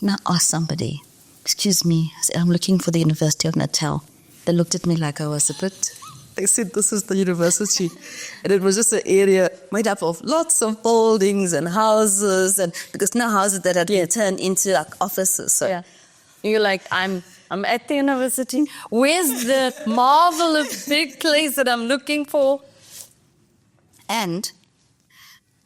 And I asked somebody, excuse me, I said, I'm looking for the University of Natal. They looked at me like I was a bit... They said, this is the university. And it was just an area made up of lots of buildings and houses. And because now houses that had been turned into like offices. So. Yeah. You're like, I'm at the university. Where's the marvelous big place that I'm looking for? And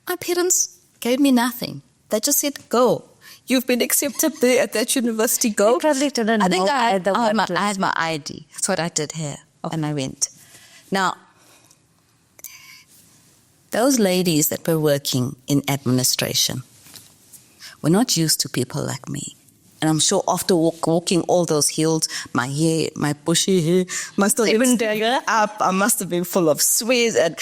my parents gave me nothing. They just said, go. You've been accepted there at that university, go. You probably didn't I think know I I had my ID. That's what I did here. And I went. Now, those ladies that were working in administration were not used to people like me. And I'm sure after walking all those hills, my hair, my bushy hair, must have even up. I must have been full of sweats. And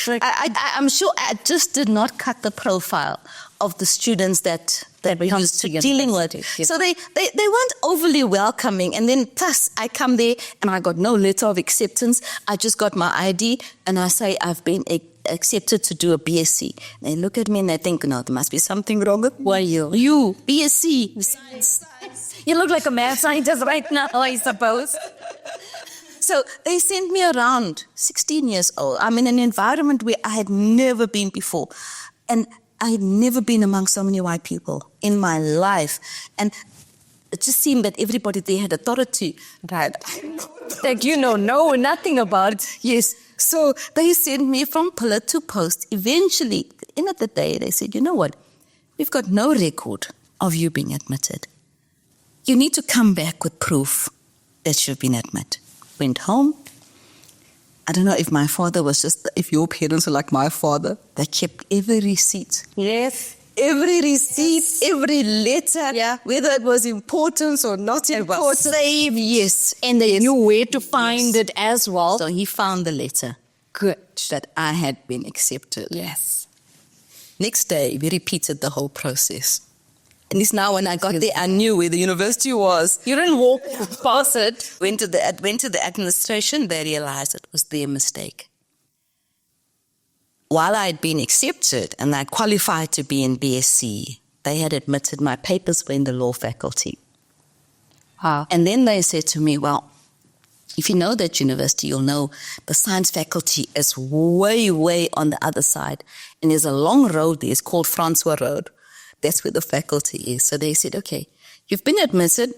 I'm sure I just did not cut the profile of the students that we used to dealing with. Yes. So they weren't overly welcoming. And then plus I come there and I got no letter of acceptance. I just got my ID and I say I've been accepted to do a BSc. They look at me and they think, no, there must be something wrong with you, BSc. You look like a mad scientist right now, I suppose. So they sent me around, 16 years old. I'm in an environment where I had never been before. And I had never been among so many white people in my life. And it just seemed that everybody there had authority. That nothing about it. Yes. So they sent me from pillar to post. Eventually, end of the day, they said, you know what? we've got no record of you being admitted. You need to come back with proof that you've been admitted. Went home. I don't know if my father was just, if your parents were like my father, they kept every receipt. Yes. Every receipt, every letter, whether it was important or not important. It was saved, yes. And they knew where to find it as well. So he found the letter. Good. That I had been accepted. Yes. Next day, we repeated the whole process. And it's now when I got there, I knew where the university was. You didn't walk past it. Went to the administration, they realized it was their mistake. While I had been accepted and I qualified to be in BSc, they had admitted my papers were in the law faculty. Wow. And then they said to me, well, if you know that university, you'll know the science faculty is way, way on the other side. And there's a long road there, it's called Francois Road. That's where the faculty is. So they said, okay, you've been admitted,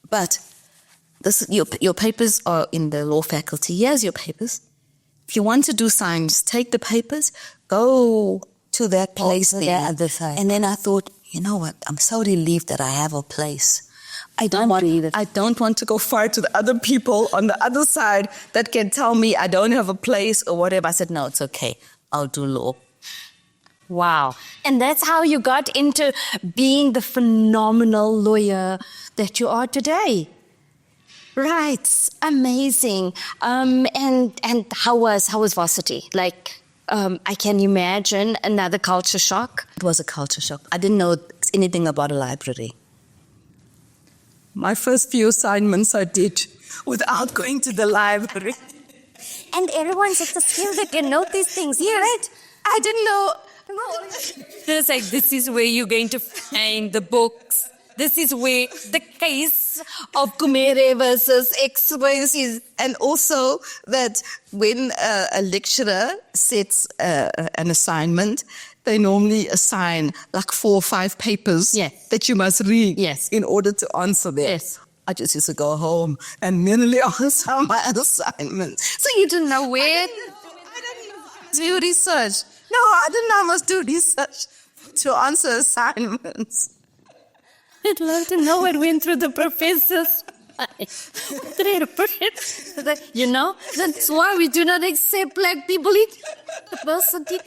but your papers are in the law faculty. Here's your papers. If you want to do science, take the papers, go to that place there. Other side. And then I thought, you know what? I'm so relieved that I have a place. I don't want to go far to the other people on the other side that can tell me I don't have a place or whatever. I said, no, it's okay. I'll do law. Wow. And that's how you got into being the phenomenal lawyer that you are today. Right. Amazing. And how was varsity? Like, I can imagine another culture shock. It was a culture shock. I didn't know anything about a library. My first few assignments I did without going to the library. And everyone's at the skill that can know these things, right? I didn't know. It's like, this is where you're going to find the books. This is where the case of Gumede versus X-rays is. And also that when a lecturer sets an assignment, they normally assign like 4 or 5 papers that you must read in order to answer them. Yes. I just used to go home and manually answer my assignments. So you didn't know where? I didn't know. Do research. No, I didn't know I must do research to answer assignments. I'd love to know what went through the professors. You know, that's why we do not accept black people in university.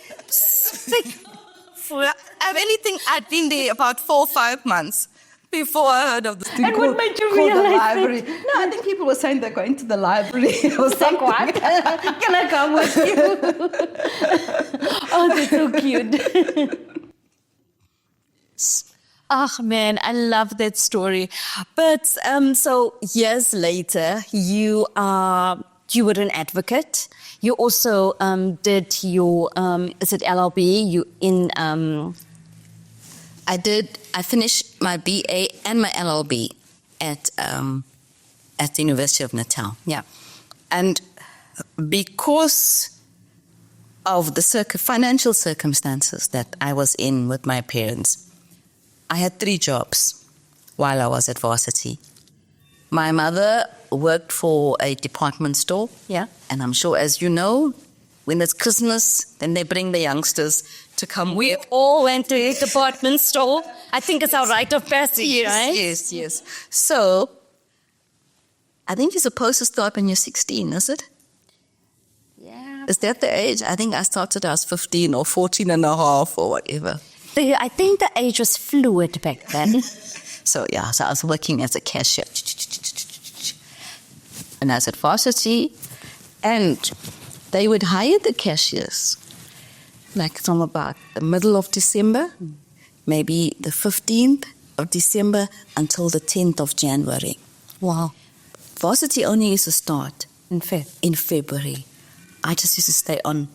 I really think I'd been there about 4 or 5 months before I heard of this thing. And what made you realize the library? No, I think people were saying they're going to the library or something. What? Can I come with you? Oh, that's so cute. Oh man, I love that story. But so years later, you were an advocate. You also did your is it LLB? You in I finished my BA and my LLB at the University of Natal. Yeah, and because of the financial circumstances that I was in with my parents, I had 3 jobs while I was at varsity. My mother worked for a department store. Yeah. And I'm sure, as you know, when it's Christmas, then they bring the youngsters to come. We all went to a department store. I think it's our rite of passage, right? Yes. So, I think you're supposed to start when you're 16, is it? Yeah. Is that the age? I think I started as 15 or 14 and a half or whatever. I think the age was fluid back then. So I was working as a cashier. And I was at varsity, and they would hire the cashiers like from about the middle of December, maybe the 15th of December until the 10th of January. Wow. Varsity only used to start in February. I just used to stay on.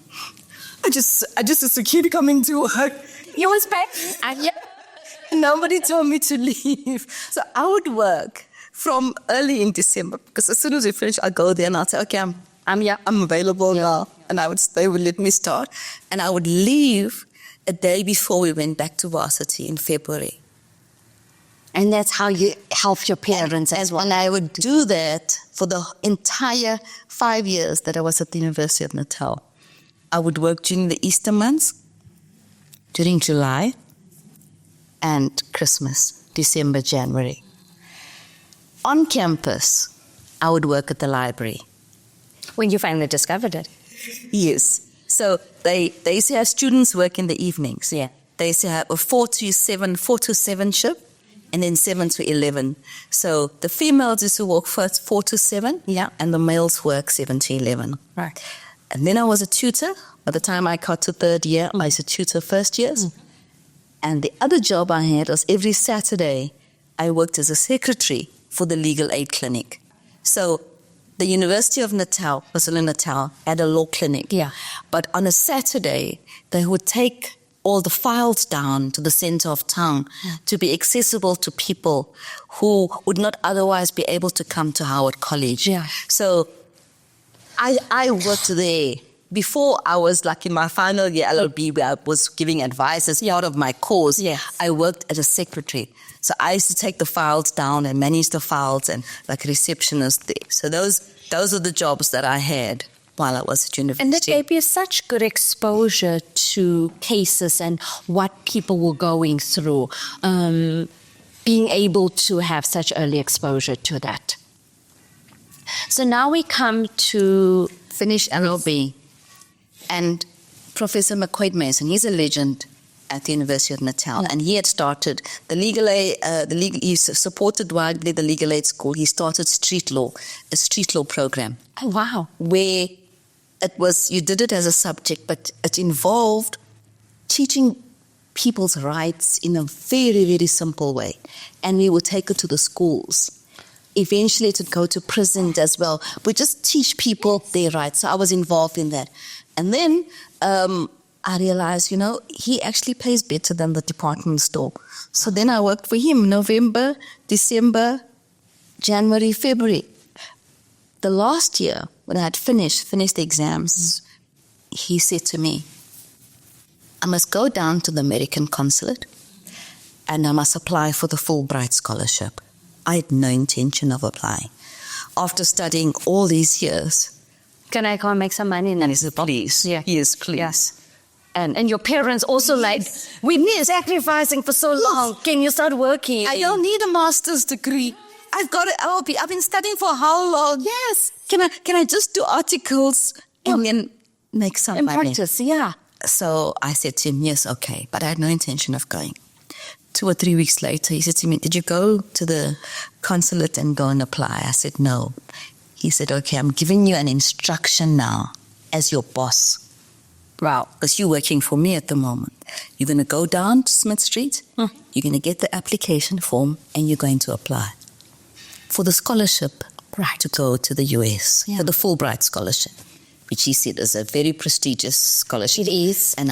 I just used to keep coming to work. You was back? Nobody told me to leave. So I would work from early in December, because as soon as we finish, I'll go there and I'll say, okay, I'm available now. And they would let me start. And I would leave a day before we went back to varsity in February. And that's how you helped your parents as well. And I would do that for the entire 5 years that I was at the University of Natal. I would work during the Easter months, during July, and Christmas, December, January. On campus, I would work at the library. When you finally discovered it. Yes. So they used to have students work in the evenings. Yeah. They used to have a 4 to 7 shift, and then 7 to 11. So the females used to work first 4 to 7, yeah, and the males work 7 to 11. Right. And then I was a tutor. By the time I got to third year, I was a tutor first years. And the other job I had was every Saturday, I worked as a secretary for the legal aid clinic. So the University of Natal, KwaZulu-Natal, had a law clinic. Yeah. But on a Saturday, they would take all the files down to the center of town to be accessible to people who would not otherwise be able to come to Howard College. Yeah. So I worked there. Before I was like in my final year LLB, where I was giving advice as part of my course, I worked as a secretary. So I used to take the files down and manage the files and like receptionist there. So those are the jobs that I had while I was at university. And that gave you such good exposure to cases and what people were going through, being able to have such early exposure to that. So now we come to finish LLB. And Professor McQuaid Mason, he's a legend at the University of Natal, and he had started he supported widely the legal aid school. He started a street law program. Oh, wow. Where you did it as a subject, but it involved teaching people's rights in a very, very simple way. And we would take it to the schools. Eventually it would go to prison as well. We just teach people their rights. So I was involved in that. And then I realized, he actually pays better than the department store. So then I worked for him November, December, January, February. The last year, when I had finished the exams, he said to me, I must go down to the American consulate and I must apply for the Fulbright scholarship. I had no intention of applying. After studying all these years, can I go and make some money now? And he said, please. Yeah. Yes, please. Yes. And your parents also we've been sacrificing for so long. Can you start working? I don't need a master's degree. I've been studying for how long? Yes. Can I just do articles and then make some money? Practice, yeah. So I said to him, yes, okay. But I had no intention of going. 2 or 3 weeks later, he said to me, did you go to the consulate and go and apply? I said, no. He said, okay, I'm giving you an instruction now as your boss. Wow. Because you're working for me at the moment. You're going to go down to Smith Street, you're going to get the application form, and you're going to apply for the scholarship to go to the US, for the Fulbright scholarship, which he said is a very prestigious scholarship. It is. And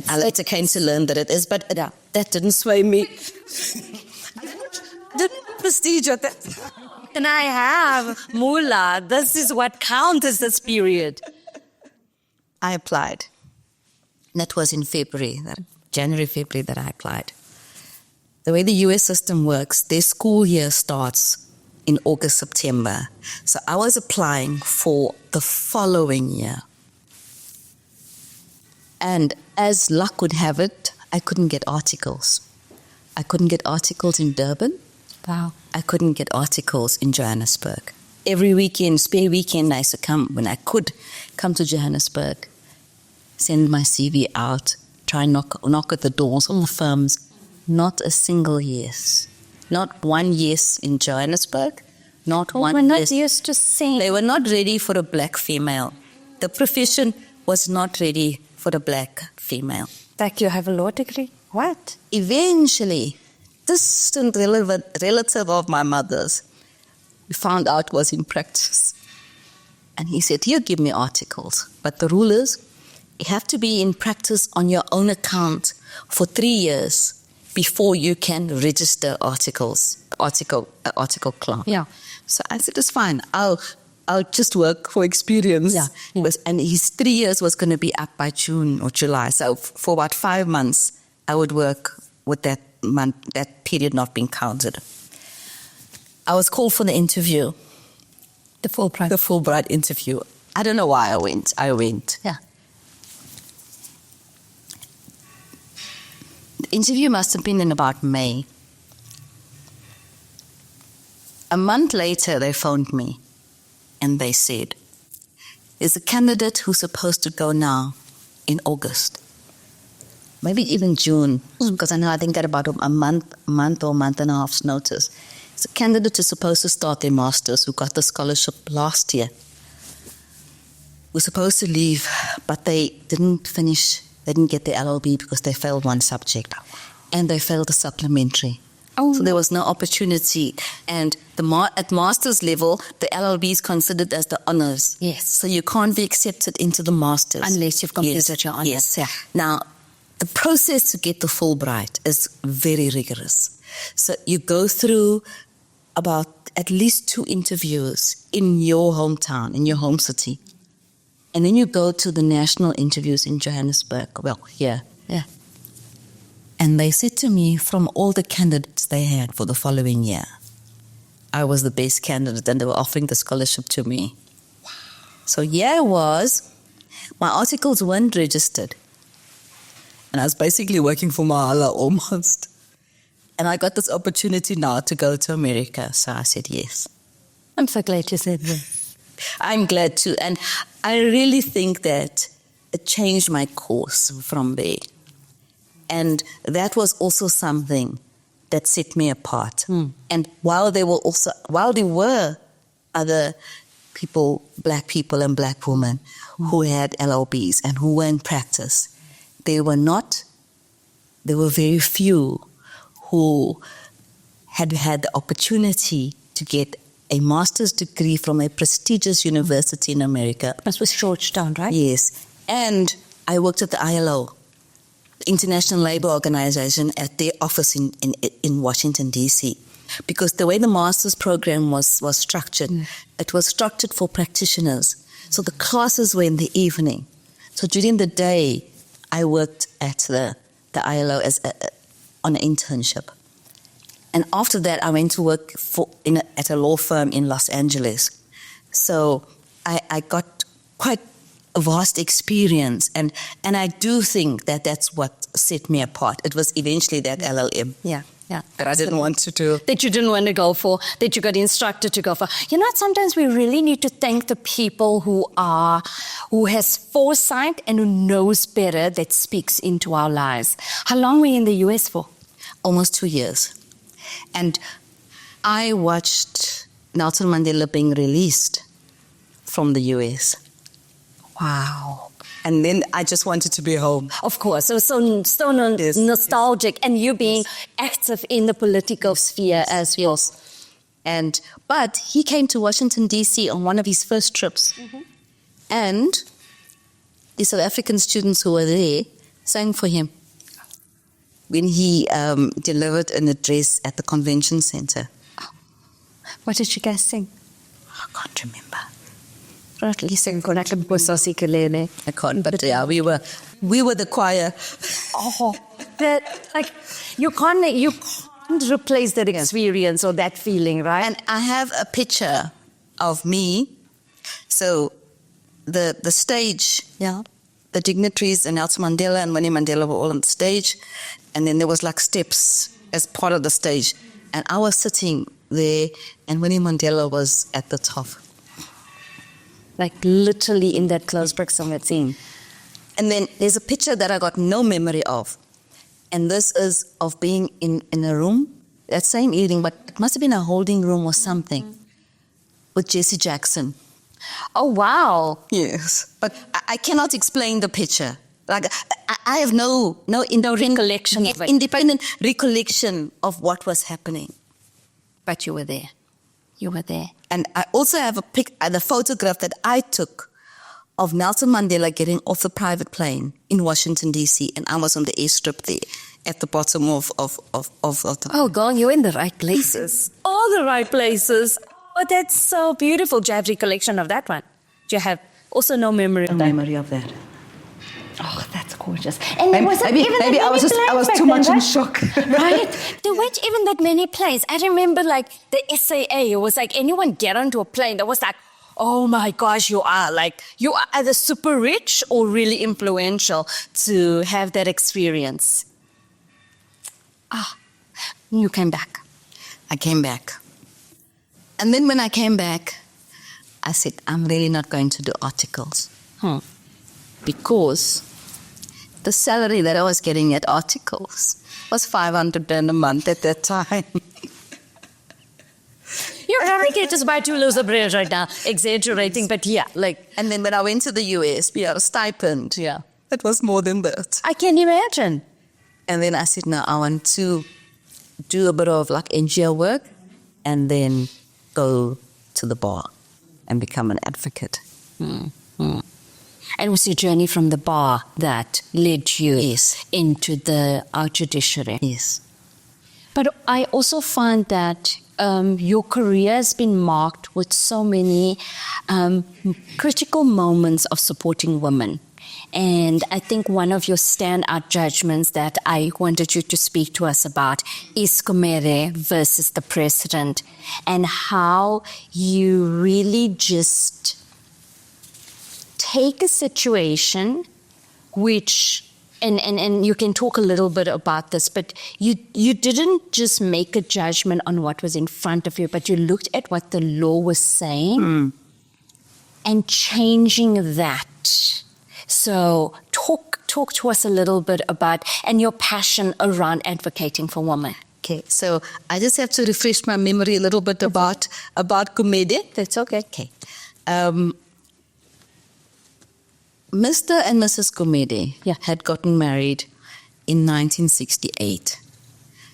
I later came to learn that it is, but that didn't sway me. The prestige of that. Can I have moolah? This is what counts as this period. I applied. That was in January, February that I applied. The way the US system works, their school year starts in August, September. So I was applying for the following year. And as luck would have it, I couldn't get articles. I couldn't get articles in Durban. Wow. I couldn't get articles in Johannesburg. Every weekend, spare weekend, I used to come, when I could, come to Johannesburg, send my CV out, try and knock at the doors of the firms. Not a single yes. Not one yes in Johannesburg. Not one we're not yes. used to seeing. They were not ready for a black female. The profession was not ready for a black female. Like you have a law degree? What? Eventually, distant relative of my mother's, we found out was in practice. And he said, here, give me articles. But the rule is, you have to be in practice on your own account for 3 years before you can register article clerk. Yeah. So I said, it's fine. I'll just work for experience. Yeah. And his 3 years was going to be up by June or July. So for about 5 months, I would work with that period not being counted. I was called for the interview. The Fulbright. The Fulbright interview. I don't know why I went. Yeah. interview must have been in about May. A month later, they phoned me and they said, there's a candidate who's supposed to go now in August, maybe even June, because I think at about a month or month and a half's notice. It's a candidate who's supposed to start their master's, who got the scholarship last year. Was supposed to leave, but they didn't finish. They didn't get their LLB because they failed one subject, and they failed a supplementary. Oh. So there was no opportunity. And at master's level, the LLB is considered as the honors. Yes. So you can't be accepted into the master's Unless you've completed your honors. Yes. Yeah. Now, the process to get the Fulbright is very rigorous. So you go through about at least 2 interviews in your hometown, in your home city. And then you go to the national interviews in Johannesburg, well, here. Yeah. And they said to me, from all the candidates they had for the following year, I was the best candidate and they were offering the scholarship to me. Wow. So here I was, my articles weren't registered. And I was basically working for Mahala almost. And I got this opportunity now to go to America. So I said yes. I'm so glad you said that. I'm glad too. And I really think that it changed my course from there. And that was also something that set me apart. And while there were other people, black people and black women who had LLBs and who were in practice, there were very few who had the opportunity to get a master's degree from a prestigious university in America. That was Georgetown, right? Yes. And I worked at the ILO, International Labour Organization, at their office in Washington, D.C. Because the way the master's program was structured, it was structured for practitioners. So the classes were in the evening. So during the day, I worked at the ILO on an internship. And after that, I went to work at a law firm in Los Angeles. So I got quite a vast experience. And I do think that that's what set me apart. It was eventually that LLM. Yeah. That I didn't want to do. That you didn't want to go for, that you got instructed to go for. You know, sometimes we really need to thank the people who has foresight and who knows better, that speaks into our lives. How long were you in the US for? Almost 2 years. And I watched Nelson Mandela being released from the US. Wow. And then I just wanted to be home. Of course. It was so nostalgic. And you being active in the political sphere as well. But he came to Washington, D.C. on one of his first trips. And the South African students who were there sang for him when he delivered an address at the convention center. What did you guys sing? I can't remember. I can't, but yeah, we were the choir. Oh, that, like, you can't replace that experience or that feeling, right? And I have a picture of me. So the stage, the dignitaries and Nelson Mandela and Winnie Mandela were all on the stage. And then there was like steps as part of the stage. And I was sitting there and Winnie Mandela was at the top. Like literally in that close proximity. And then there's a picture that I got no memory of. And this is of being in a room that same evening, but it must have been a holding room or something, with Jesse Jackson. Oh, wow. Yes. But I cannot explain the picture. Like, I have no recollection of it. Independent recollection of what was happening. But you were there. You were there. And I also have the photograph that I took of Nelson Mandela getting off the private plane in Washington, D.C. And I was on the airstrip there at the bottom of the... Oh, girl, you're in the right places. All the right places. Oh, that's so beautiful. Do you have recollection of that one? Do you have also no memory of that? No memory of that. Oh, that's gorgeous. And maybe I was too much in shock. Right? There weren't even that many planes. I remember like the SAA, it was like anyone get onto a plane that was like, oh my gosh, you are either super rich or really influential to have that experience. You came back. I came back. And then when I came back, I said, I'm really not going to do articles. Because the salary that I was getting at articles was 500 Rand a month at that time. You're trying to just buy 2 loaves of bread right now, exaggerating, but yeah, like. And then when I went to the US, we had a stipend. Yeah. It was more than that. I can imagine. And then I said, no, I want to do a bit of like NGO work and then go to the bar and become an advocate. And it was your journey from the bar that led you into our judiciary. Yes. But I also find that your career has been marked with so many critical moments of supporting women. And I think one of your standout judgments that I wanted you to speak to us about is Gumede versus the president, and how you really just take a situation which, and you can talk a little bit about this, but you didn't just make a judgment on what was in front of you, but you looked at what the law was saying and changing that. So talk to us a little bit about, and your passion around advocating for women. Okay, so I just have to refresh my memory a little bit about Gumede. That's okay. Okay. Mr. and Mrs. Gumede had gotten married in 1968.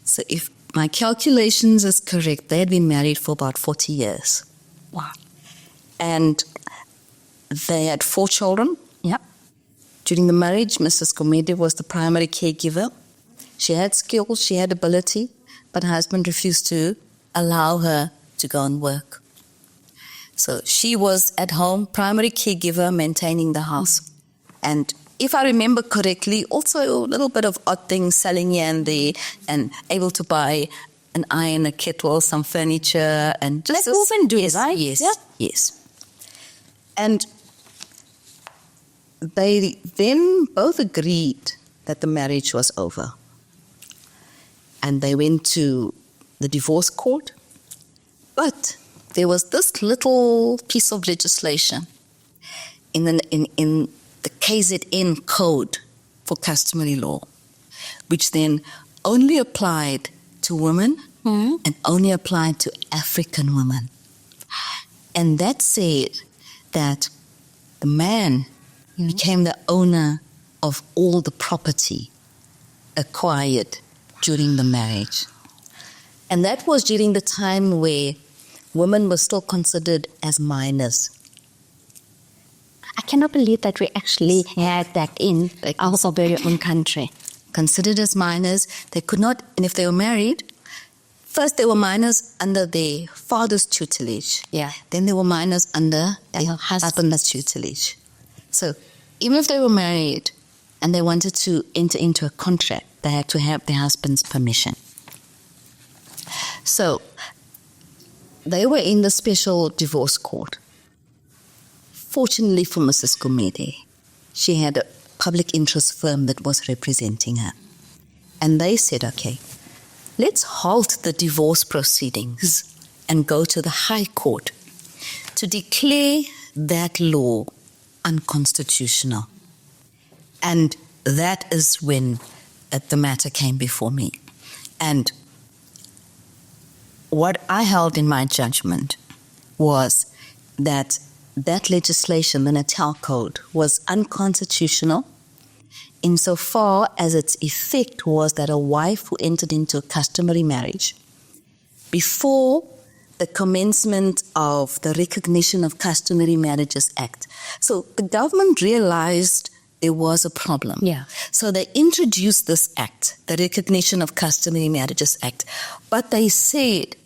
So if my calculations is correct, they had been married for about 40 years. Wow. And they had 4 children. Yep. During the marriage, Mrs. Gumede was the primary caregiver. She had skills, she had ability, but her husband refused to allow her to go and work. So she was at home, primary caregiver, maintaining the house. And if I remember correctly, also a little bit of odd things, selling here and there, and able to buy an iron, a kettle, some furniture, and just... Like women do, right? Yes, yeah. yes. And they then both agreed that the marriage was over. And they went to the divorce court. But there was this little piece of legislation in the KZN code for customary law, which then only applied to women and only applied to African women. And that said that the man became the owner of all the property acquired during the marriage. And that was during the time where women were still considered as minors. I cannot believe that we actually had that in our very own country. Considered as minors, they could not, and if they were married, first they were minors under their father's tutelage. Yeah. Then they were minors under their husband's tutelage. So even if they were married and they wanted to enter into a contract, they had to have their husband's permission. So they were in the special divorce court. Fortunately for Mrs. Gumede, she had a public interest firm that was representing her. And they said, okay, let's halt the divorce proceedings and go to the High Court to declare that law unconstitutional. And that is when the matter came before me. And what I held in my judgment was that legislation, the Natal Code, was unconstitutional insofar as its effect was that a wife who entered into a customary marriage before the commencement of the Recognition of Customary Marriages Act. So the government realized there was a problem. Yeah. So they introduced this act, the Recognition of Customary Marriages Act, but they said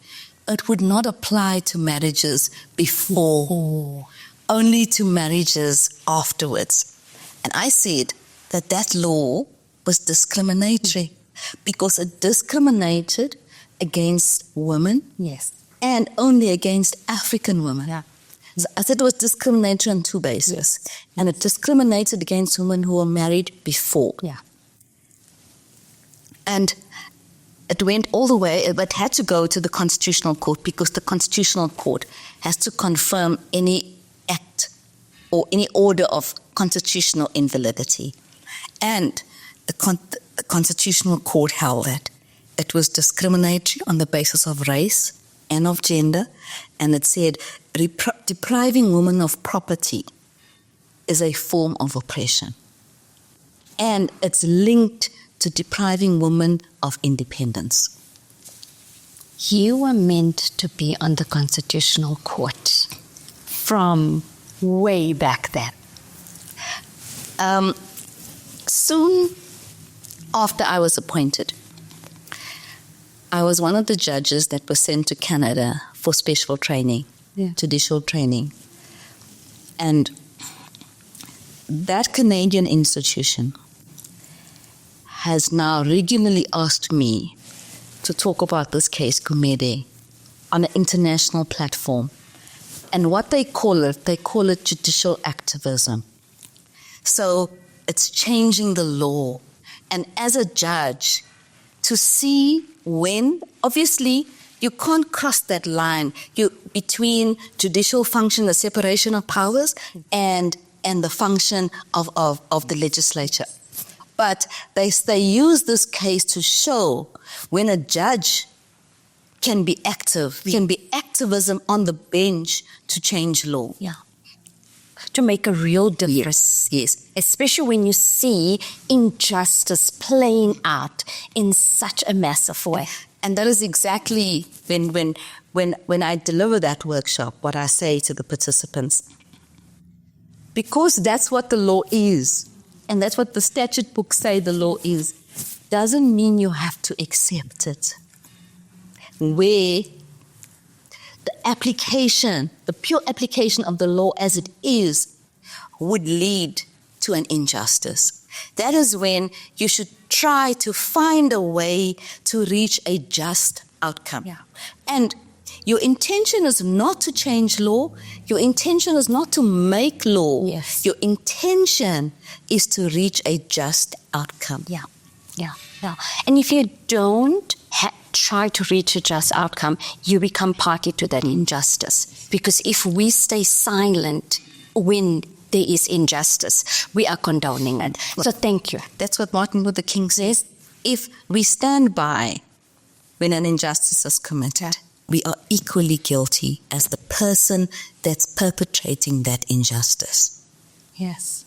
it would not apply to marriages before, only to marriages afterwards. And I said that law was discriminatory because it discriminated against women. Yes. And only against African women. Yeah. So I said it was discriminatory on 2 bases. Yes. And it discriminated against women who were married before. Yeah. And it went all the way, but had to go to the Constitutional Court because the Constitutional Court has to confirm any act or any order of constitutional invalidity. And the Constitutional Court held that it was discriminatory on the basis of race and of gender, and it said depriving women of property is a form of oppression. And it's linked to depriving women of independence. You were meant to be on the Constitutional Court from way back then. Soon after I was appointed, I was one of the judges that was sent to Canada for special training, judicial training. And that Canadian institution has now regularly asked me to talk about this case, Gumede, on an international platform. And what they call it judicial activism. So it's changing the law. And as a judge, to see when, obviously, you can't cross that line between judicial function, the separation of powers, and the function of the legislature. But they use this case to show when a judge can be active, can be activism on the bench to change law. Yeah. To make a real difference. Yes. Especially when you see injustice playing out in such a massive way. And that is exactly when I deliver that workshop, what I say to the participants. Because that's what the law is, and that's what the statute books say the law is, doesn't mean you have to accept it. Where the application, the pure application of the law as it is, would lead to an injustice. That is when you should try to find a way to reach a just outcome. Yeah. And your intention is not to change law. Your intention is not to make law. Yes. Your intention is to reach a just outcome. Yeah. And if you don't try to reach a just outcome, you become party to that injustice. Because if we stay silent when there is injustice, we are condoning it. So thank you. That's what Martin Luther King says. If we stand by when an injustice is committed, we are equally guilty as the person that's perpetrating that injustice. Yes.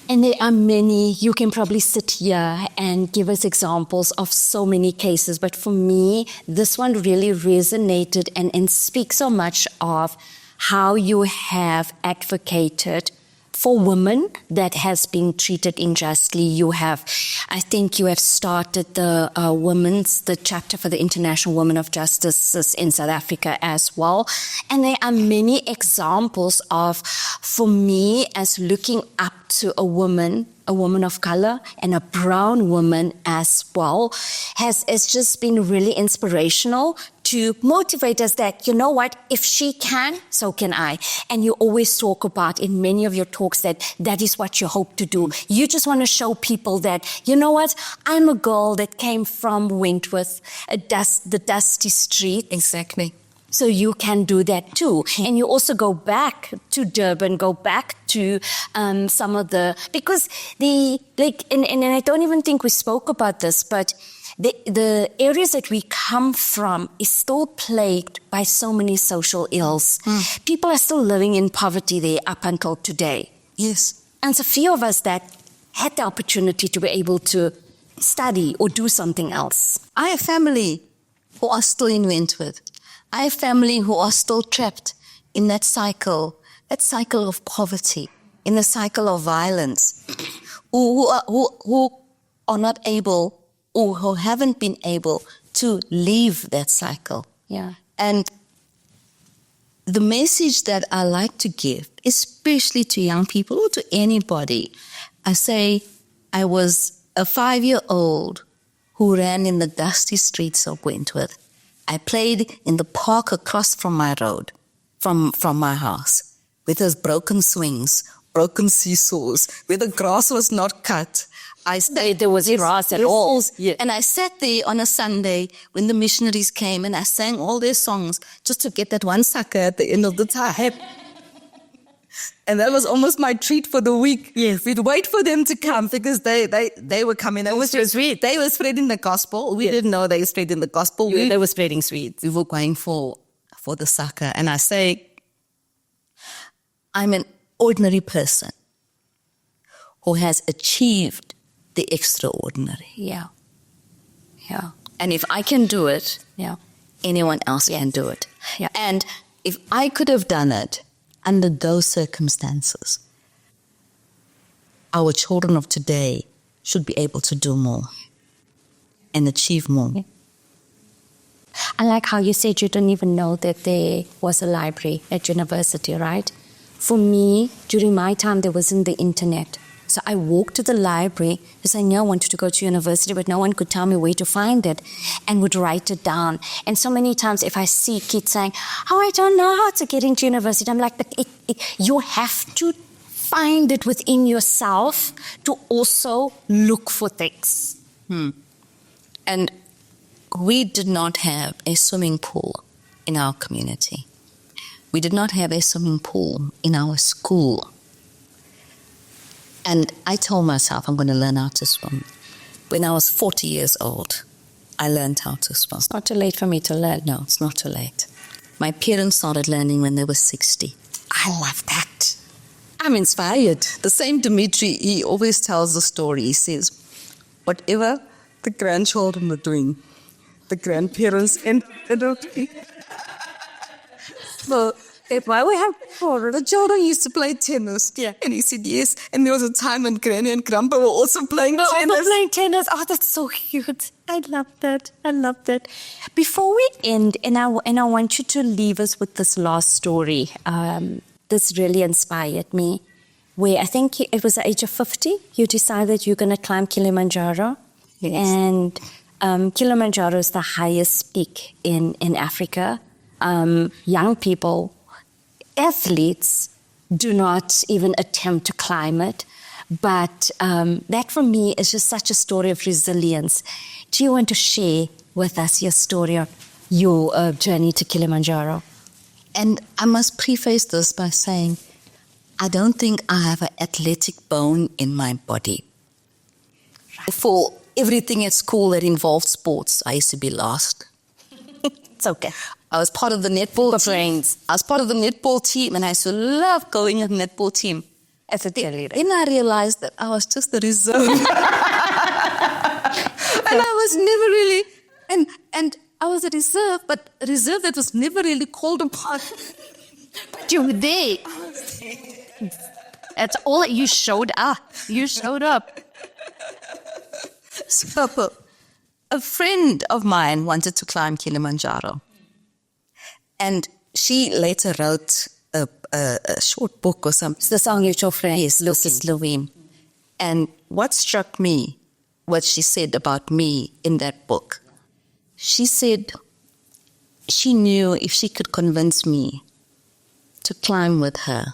And there are many, you can probably sit here and give us examples of so many cases, but for me, this one really resonated and speaks so much of how you have advocated for women that has been treated unjustly. I think you have started the chapter for the International Women of Justice in South Africa as well. And there are many examples of, for me, as looking up to a woman of color and a brown woman as well, it's just been really inspirational to motivate us that, you know what, if she can, so can I. And you always talk about in many of your talks that is what you hope to do. You just want to show people that, you know what, I'm a girl that came from Wentworth, the dusty street. Exactly. So you can do that too. And you also go back to Durban, go back to some of because and I don't even think we spoke about this, but the areas that we come from is still plagued by so many social ills. People are still living in poverty there up until today. Yes. And so few of us that had the opportunity to be able to study or do something else. I have family who are still in Wentworth. I have family who are still trapped in that cycle of poverty, in the cycle of violence, who are not able or who haven't been able to leave that cycle. Yeah. And the message that I like to give, especially to young people or to anybody, I say I was a 5-year-old who ran in the dusty streets of Wentworth. I played in the park across from my road, from my house, with those broken swings, broken seesaws, where the grass was not cut. There was grass at all. Yeah. And I sat there on a Sunday when the missionaries came and I sang all their songs just to get that one sucker at the end of the time. And that was almost my treat for the week. Yes. We'd wait for them to come because they were coming. It was just sweet. They were spreading the gospel. We didn't know they were spreading the gospel. They were spreading sweets. We were going for the sucker. And I say, I'm an ordinary person who has achieved the extraordinary. Yeah. Yeah. And if I can do it, yeah, anyone else can do it. Yeah. And if I could have done it under those circumstances, our children of today should be able to do more and achieve more. Yeah. I like how you said you didn't even know that there was a library at university, right? For me, during my time, there wasn't the internet. So I walked to the library because I knew I wanted to go to university, but no one could tell me where to find it, and would write it down. And so many times if I see kids saying, oh, I don't know how to get into university, I'm like, you have to find it within yourself to also look for things. And we did not have a swimming pool in our community. We did not have a swimming pool in our school. And I told myself I'm going to learn how to swim. When I was 40 years old, I learned how to swim. It's not too late for me to learn. No, it's not too late. My parents started learning when they were 60. I love that. I'm inspired. The same Dimitri, he always tells the story. He says, whatever the grandchildren are doing, the grandparents and doing. So, why we have the children used to play tennis. Yeah. And he said yes. And there was a time when Granny and Grandpa were also playing tennis. Oh, that's so cute. I love that. I love that. Before we end, and I want you to leave us with this last story. This really inspired me. Where I think it was the age of 50, you decided you're going to climb Kilimanjaro. Yes. And Kilimanjaro is the highest peak in Africa. Young people, athletes, do not even attempt to climb it. But that for me is just such a story of resilience. Do you want to share with us your story of your journey to Kilimanjaro? And I must preface this by saying, I don't think I have an athletic bone in my body. Right. For everything at school that involved sports, I used to be last. It's okay. I was part of the netball team. I was part of the netball team, and I used to love going in the netball team. As a cheerleader. Then I realized that I was just the reserve. And I was never really, and I was a reserve, but a reserve that was never really called upon. But you were there. That's all. You showed up. You showed up. So, a friend of mine wanted to climb Kilimanjaro. And she later wrote a short book or something. It's the song you your friend. Yes, this is Louise. And what struck me, what she said about me in that book, she said she knew if she could convince me to climb with her,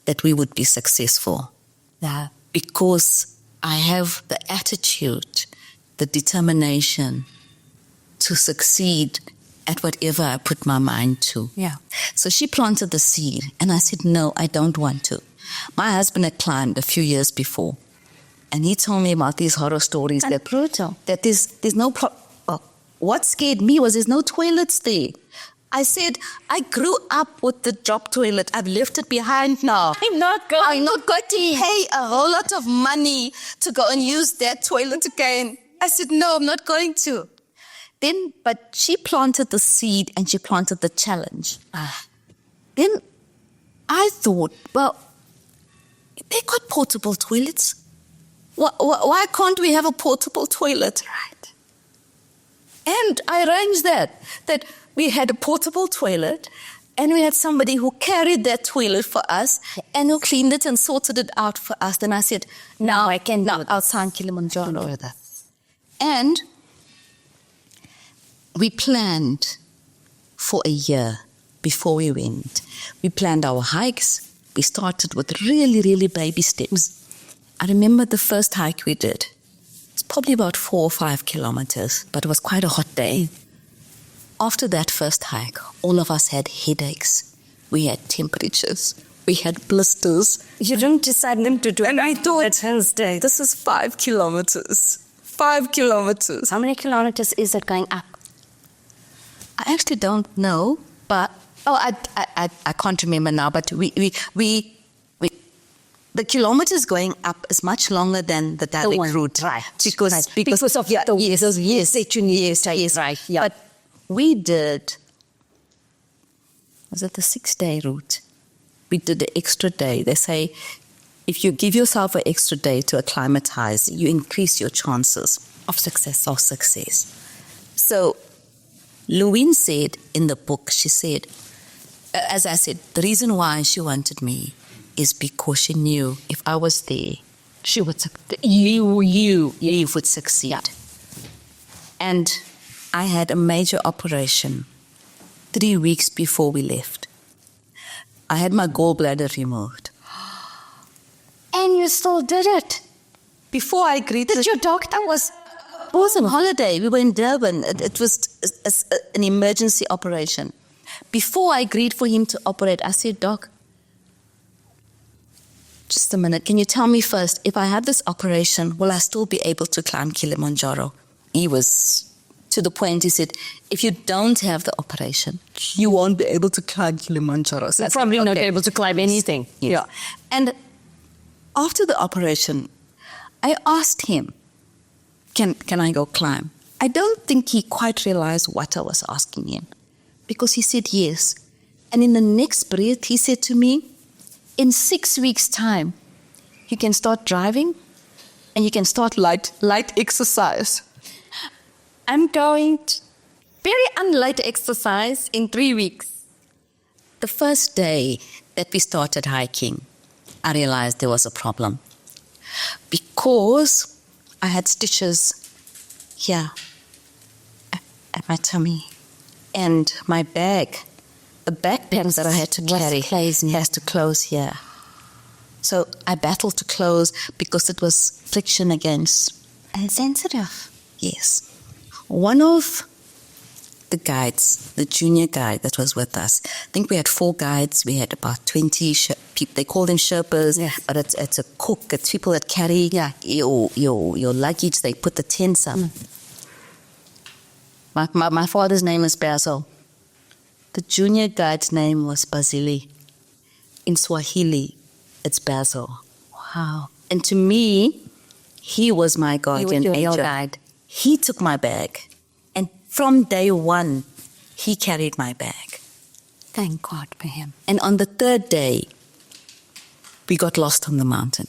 that we would be successful. Yeah. Because I have the attitude, the determination to succeed at whatever I put my mind to. Yeah. So she planted the seed, and I said, no, I don't want to. My husband had climbed a few years before, and he told me about these horror stories. That's brutal. That there's no... what scared me was there's no toilets there. I said, I grew up with the drop toilet. I've left it behind now. I'm not going to pay a whole lot of money to go and use that toilet again. I said, no, I'm not going to. But she planted the seed and she planted the challenge. Then I thought, well, they got portable toilets. Why can't we have a portable toilet? Right. And I arranged that we had a portable toilet and we had somebody who carried that toilet for us and who cleaned it and sorted it out for us. Then I said, now I can do it outside Kilimanjaro. And we planned for a year before we went. We planned our hikes. We started with really, really baby steps. I remember the first hike we did. It's probably about 4 or 5 kilometers, but it was quite a hot day. After that first hike, all of us had headaches. We had temperatures. We had blisters. You don't decide them to do it. And I thought, Thursday. this is 5 kilometers. 5 kilometers. How many kilometers is it going up? I actually don't know, but I can't remember now. But the kilometers going up is much longer than the direct route, right? Because of the yes, right. Yeah. But we did. Was it the 6-day route? We did the extra day. They say if you give yourself an extra day to acclimatize, you increase your chances Of success. of success. So, Louine said in the book, she said, as I said, the reason why she wanted me is because she knew if I was there, She would you would succeed. And I had a major operation 3 weeks before we left. I had my gallbladder removed. And you still did it. Before I agreed Did your doctor was on holiday. We were in Durban. It was an emergency operation. Before I agreed for him to operate, I said, Doc, just a minute. Can you tell me first, if I have this operation, will I still be able to climb Kilimanjaro? He was to the point, he said, if you don't have the operation, you won't be able to climb Kilimanjaro. So You're probably not able to climb anything. Yes. Yeah. And after the operation, I asked him, can I go climb? I don't think he quite realized what I was asking him, because he said yes. And in the next breath, he said to me, in 6 weeks' time, you can start driving and you can start light exercise. I'm going to very unlight exercise in 3 weeks. The first day that we started hiking, I realized there was a problem, because I had stitches here at my tummy, and my bag, the backpack that I had to carry has to close here. So I battled to close because it was friction against. And sensitive. Yes. One of the guides, the junior guide that was with us, I think we had 4 guides. We had about 20 people. They call them Sherpas, but it's a cook. It's people that carry your luggage. They put the tents up. My father's name is Basil. The junior guide's name was Basili. In Swahili, it's Basil. Wow. And to me, he was my guardian your angel. guide. He took my bag. And from day one, he carried my bag. Thank God for him. And on the 3rd day, we got lost on the mountain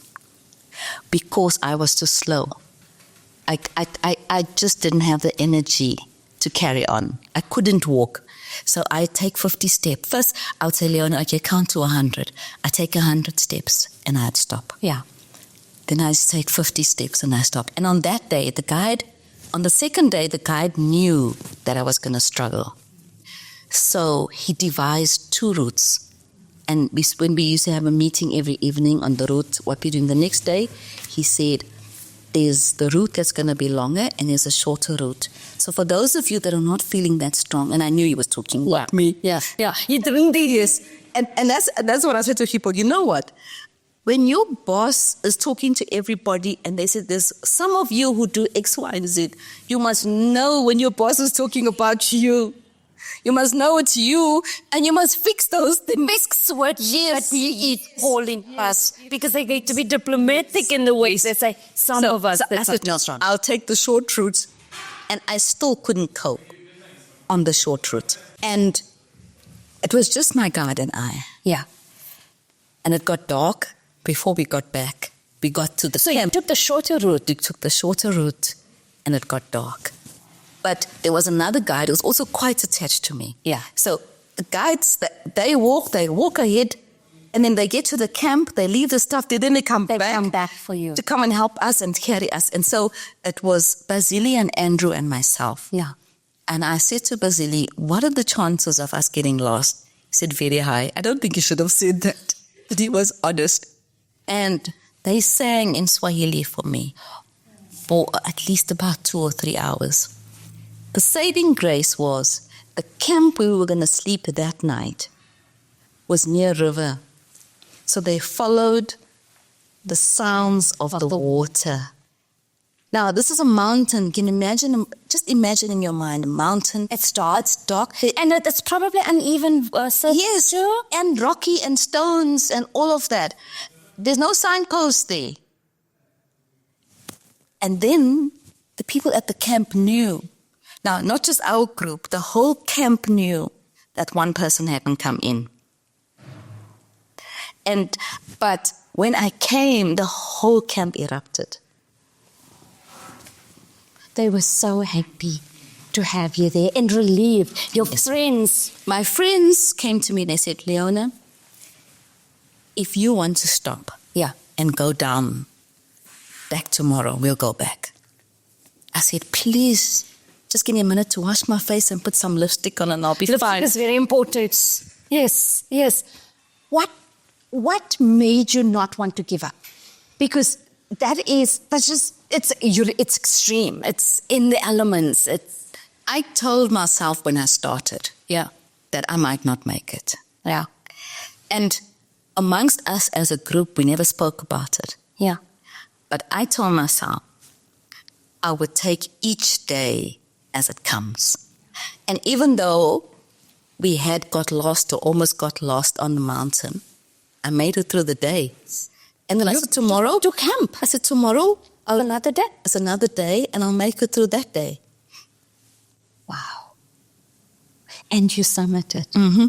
because I was too slow. I just didn't have the energy to carry on. I couldn't walk. So I take 50 steps. First, I would say, Leona, okay, count to 100. I take 100 steps and I'd stop. Yeah. Then I take 50 steps and I stop. And on that day, on the 2nd day, the guide knew that I was going to struggle. So he devised 2 routes. And when we used to have a meeting every evening on the route, what we're doing the next day, he said, there's the route that's going to be longer and there's a shorter route. So for those of you that are not feeling that strong, and I knew he was talking about me. Yeah. He didn't do Yes. And that's what I said to people. You know what? When your boss is talking to everybody and they said there's some of you who do X, Y, and Z, you must know when your boss is talking about you. You must know it's you, and you must fix those things. Fix what we calling us, because they get to be diplomatic in the ways they say some of us. That's what Nel's wrong. I'll take the short route, and I still couldn't cope on the short route. And it was just my guide and I. Yeah. And it got dark before we got back. We got to the So you took the shorter route. We took the shorter route, and it got dark. But there was another guide who was also quite attached to me. Yeah. So the guides, they walk ahead, and then they get to the camp, they leave the stuff, then they come back for you. to come and help us and carry us. And so it was Basili and Andrew and myself. Yeah. And I said to Basili, what are the chances of us getting lost? He said, very high. I don't think you should have said that. But he was honest. And They sang in Swahili for me for at least about 2 or 3 hours. The saving grace was the camp we were going to sleep that night was near a river. So they followed the sounds of the water. Now, this is a mountain. Can you imagine? Just imagine in your mind a mountain. It's dark. It's dark. And it's probably uneven surface. Yes, and rocky and stones and all of that. There's no signpost there. And then the people at the camp knew. Now, not just our group, the whole camp knew that one person hadn't come in. But when I came, the whole camp erupted. They were so happy to have you there and relieved. Your friends. My friends came to me and they said, Leona, if you want to stop and go down back tomorrow, we'll go back. I said, please, just give me a minute to wash my face and put some lipstick on and I'll be fine. Lipstick is very important. Yes, yes. What made you not want to give up? Because it's extreme. It's in the elements. I told myself when I started, that I might not make it. Yeah. And amongst us as a group, we never spoke about it. Yeah. But I told myself I would take each day as it comes. And even though we had got lost or almost got lost on the mountain, I made it through the day. And then I said, tomorrow to camp. I said, tomorrow, another day. It's another day, and I'll make it through that day. Wow. And you summited. Mm-hmm.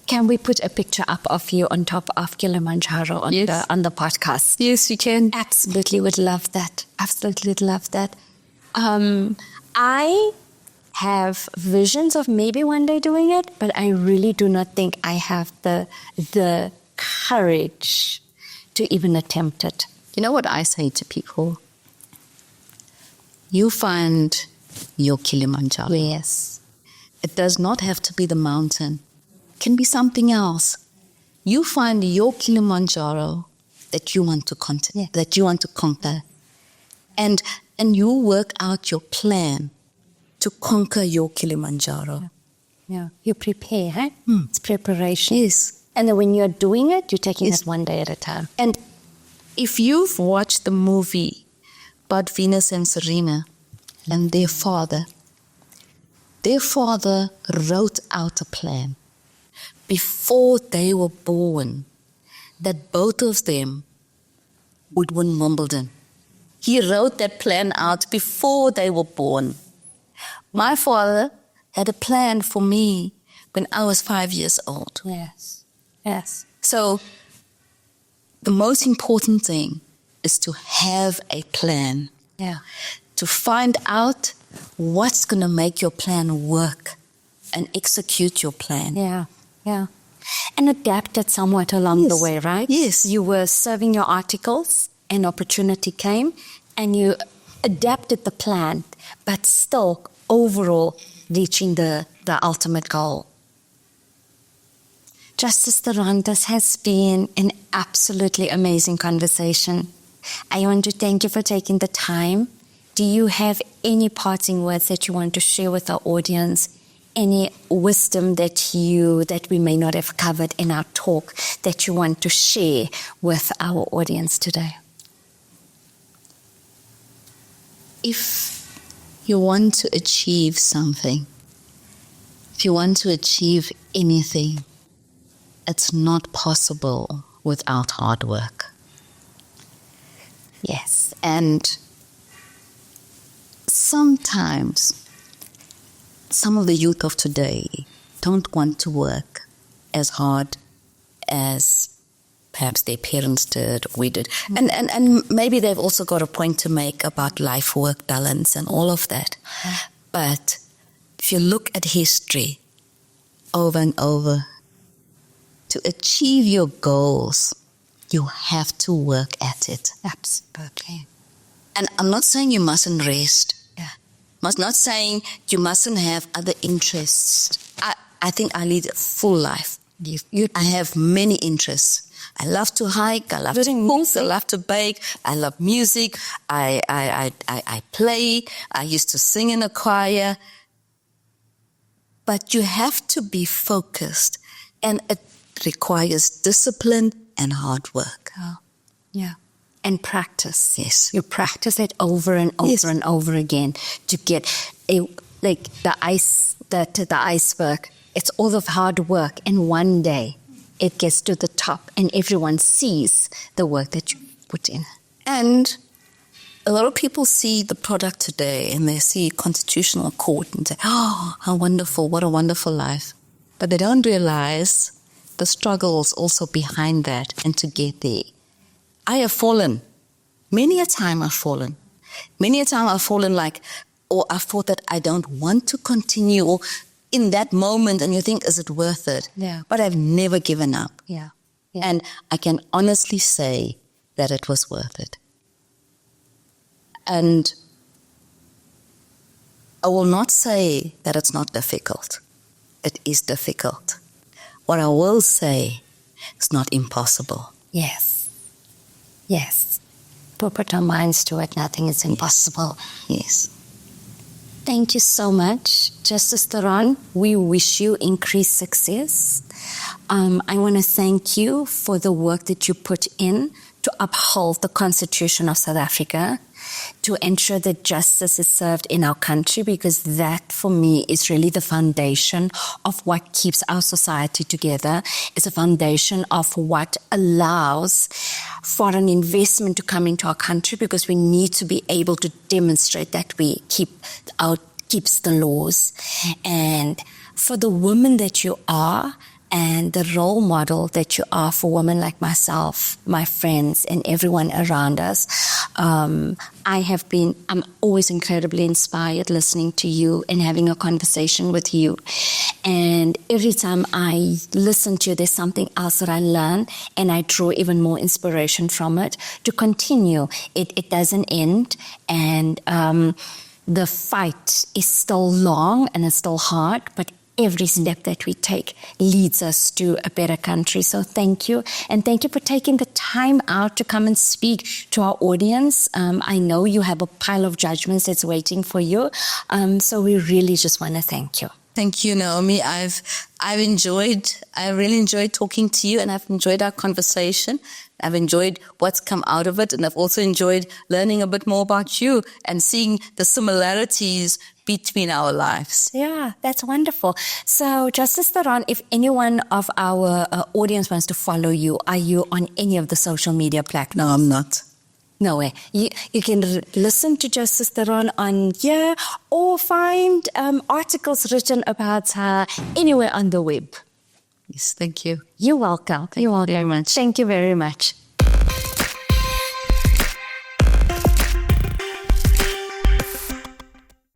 Can we put a picture up of you on top of Kilimanjaro on the podcast? Yes, we can. Absolutely would love that. Absolutely would love that. I have visions of maybe one day doing it, but I really do not think I have the courage to even attempt it. You know what I say to people? You find your Kilimanjaro. Yes. It does not have to be the mountain. It can be something else. You find your Kilimanjaro that you want to that you want to conquer. And you work out your plan to conquer your Kilimanjaro. Yeah. You prepare, huh? It's preparation. Yes. And then when you're doing it, you're taking it one day at a time. And if you've watched the movie about Venus and Serena and their father wrote out a plan before they were born that both of them would win Wimbledon. He wrote that plan out before they were born. My father had a plan for me when I was 5 years old. Yes. Yes. So the most important thing is to have a plan. Yeah. To find out what's going to make your plan work and execute your plan. Yeah. Yeah. And adapt it somewhat along the way, right? Yes. You were serving your articles, an opportunity came, and you adapted the plan, but still overall reaching the ultimate goal. Justice Theron, this has been an absolutely amazing conversation. I want to thank you for taking the time. Do you have any parting words that you want to share with our audience? Any wisdom that we may not have covered in our talk that you want to share with our audience today? If you want to achieve something, if you want to achieve anything, it's not possible without hard work. Yes. And sometimes some of the youth of today don't want to work as hard as perhaps their parents did or we did. And maybe they've also got a point to make about life-work balance and all of that. But if you look at history over and over, to achieve your goals, you have to work at it. Absolutely. And I'm not saying you mustn't rest. I'm not saying you mustn't have other interests. I think I lead a full life. I have many interests, I love to hike, I love to cook, I love to bake, I love music, I play, I used to sing in a choir. But you have to be focused, and it requires discipline and hard work. Oh, yeah. And practice. Yes. You practice it over and over and over again to get the iceberg. It's all of hard work, and one day it gets to the top, and everyone sees the work that you put in. And a lot of people see the product today, and they see Constitutional Court and say, oh, how wonderful, what a wonderful life. But they don't realize the struggles also behind that and to get there. I have fallen. Many a time I've fallen. Many a time I've fallen or I thought that I don't want to continue in that moment, and you think, is it worth it? Yeah. But I've never given up. Yeah. And I can honestly say that it was worth it. And I will not say that it's not difficult. It is difficult. What I will say, it's not impossible. Yes. Yes. We put our minds to it. Nothing is impossible. Yes. Thank you so much, Justice Theron. We wish you increased success. I want to thank you for the work that you put in to uphold the Constitution of South Africa, to ensure that justice is served in our country, because that, for me, is really the foundation of what keeps our society together. It's a foundation of what allows foreign investment to come into our country, because we need to be able to demonstrate that we keeps the laws. And for the woman that you are, and the role model that you are for women like myself, my friends, and everyone around us. I'm always incredibly inspired listening to you and having a conversation with you. And every time I listen to you, there's something else that I learn, and I draw even more inspiration from it to continue. It doesn't end, and the fight is still long and it's still hard, but every step that we take leads us to a better country. So thank you. And thank you for taking the time out to come and speak to our audience. I know you have a pile of judgments that's waiting for you. So we really just want to thank you. Thank you, Naomi. I really enjoyed talking to you, and I've enjoyed our conversation. I've enjoyed what's come out of it, and I've also enjoyed learning a bit more about you and seeing the similarities between our lives. Yeah, that's wonderful. So, Justice Theron, if anyone of our audience wants to follow you, are you on any of the social media platforms? No, I'm not. No way. You can listen to Justice Theron on here, or find articles written about her anywhere on the web. Yes, thank you. You're welcome. Thank you very much. Thank you very much.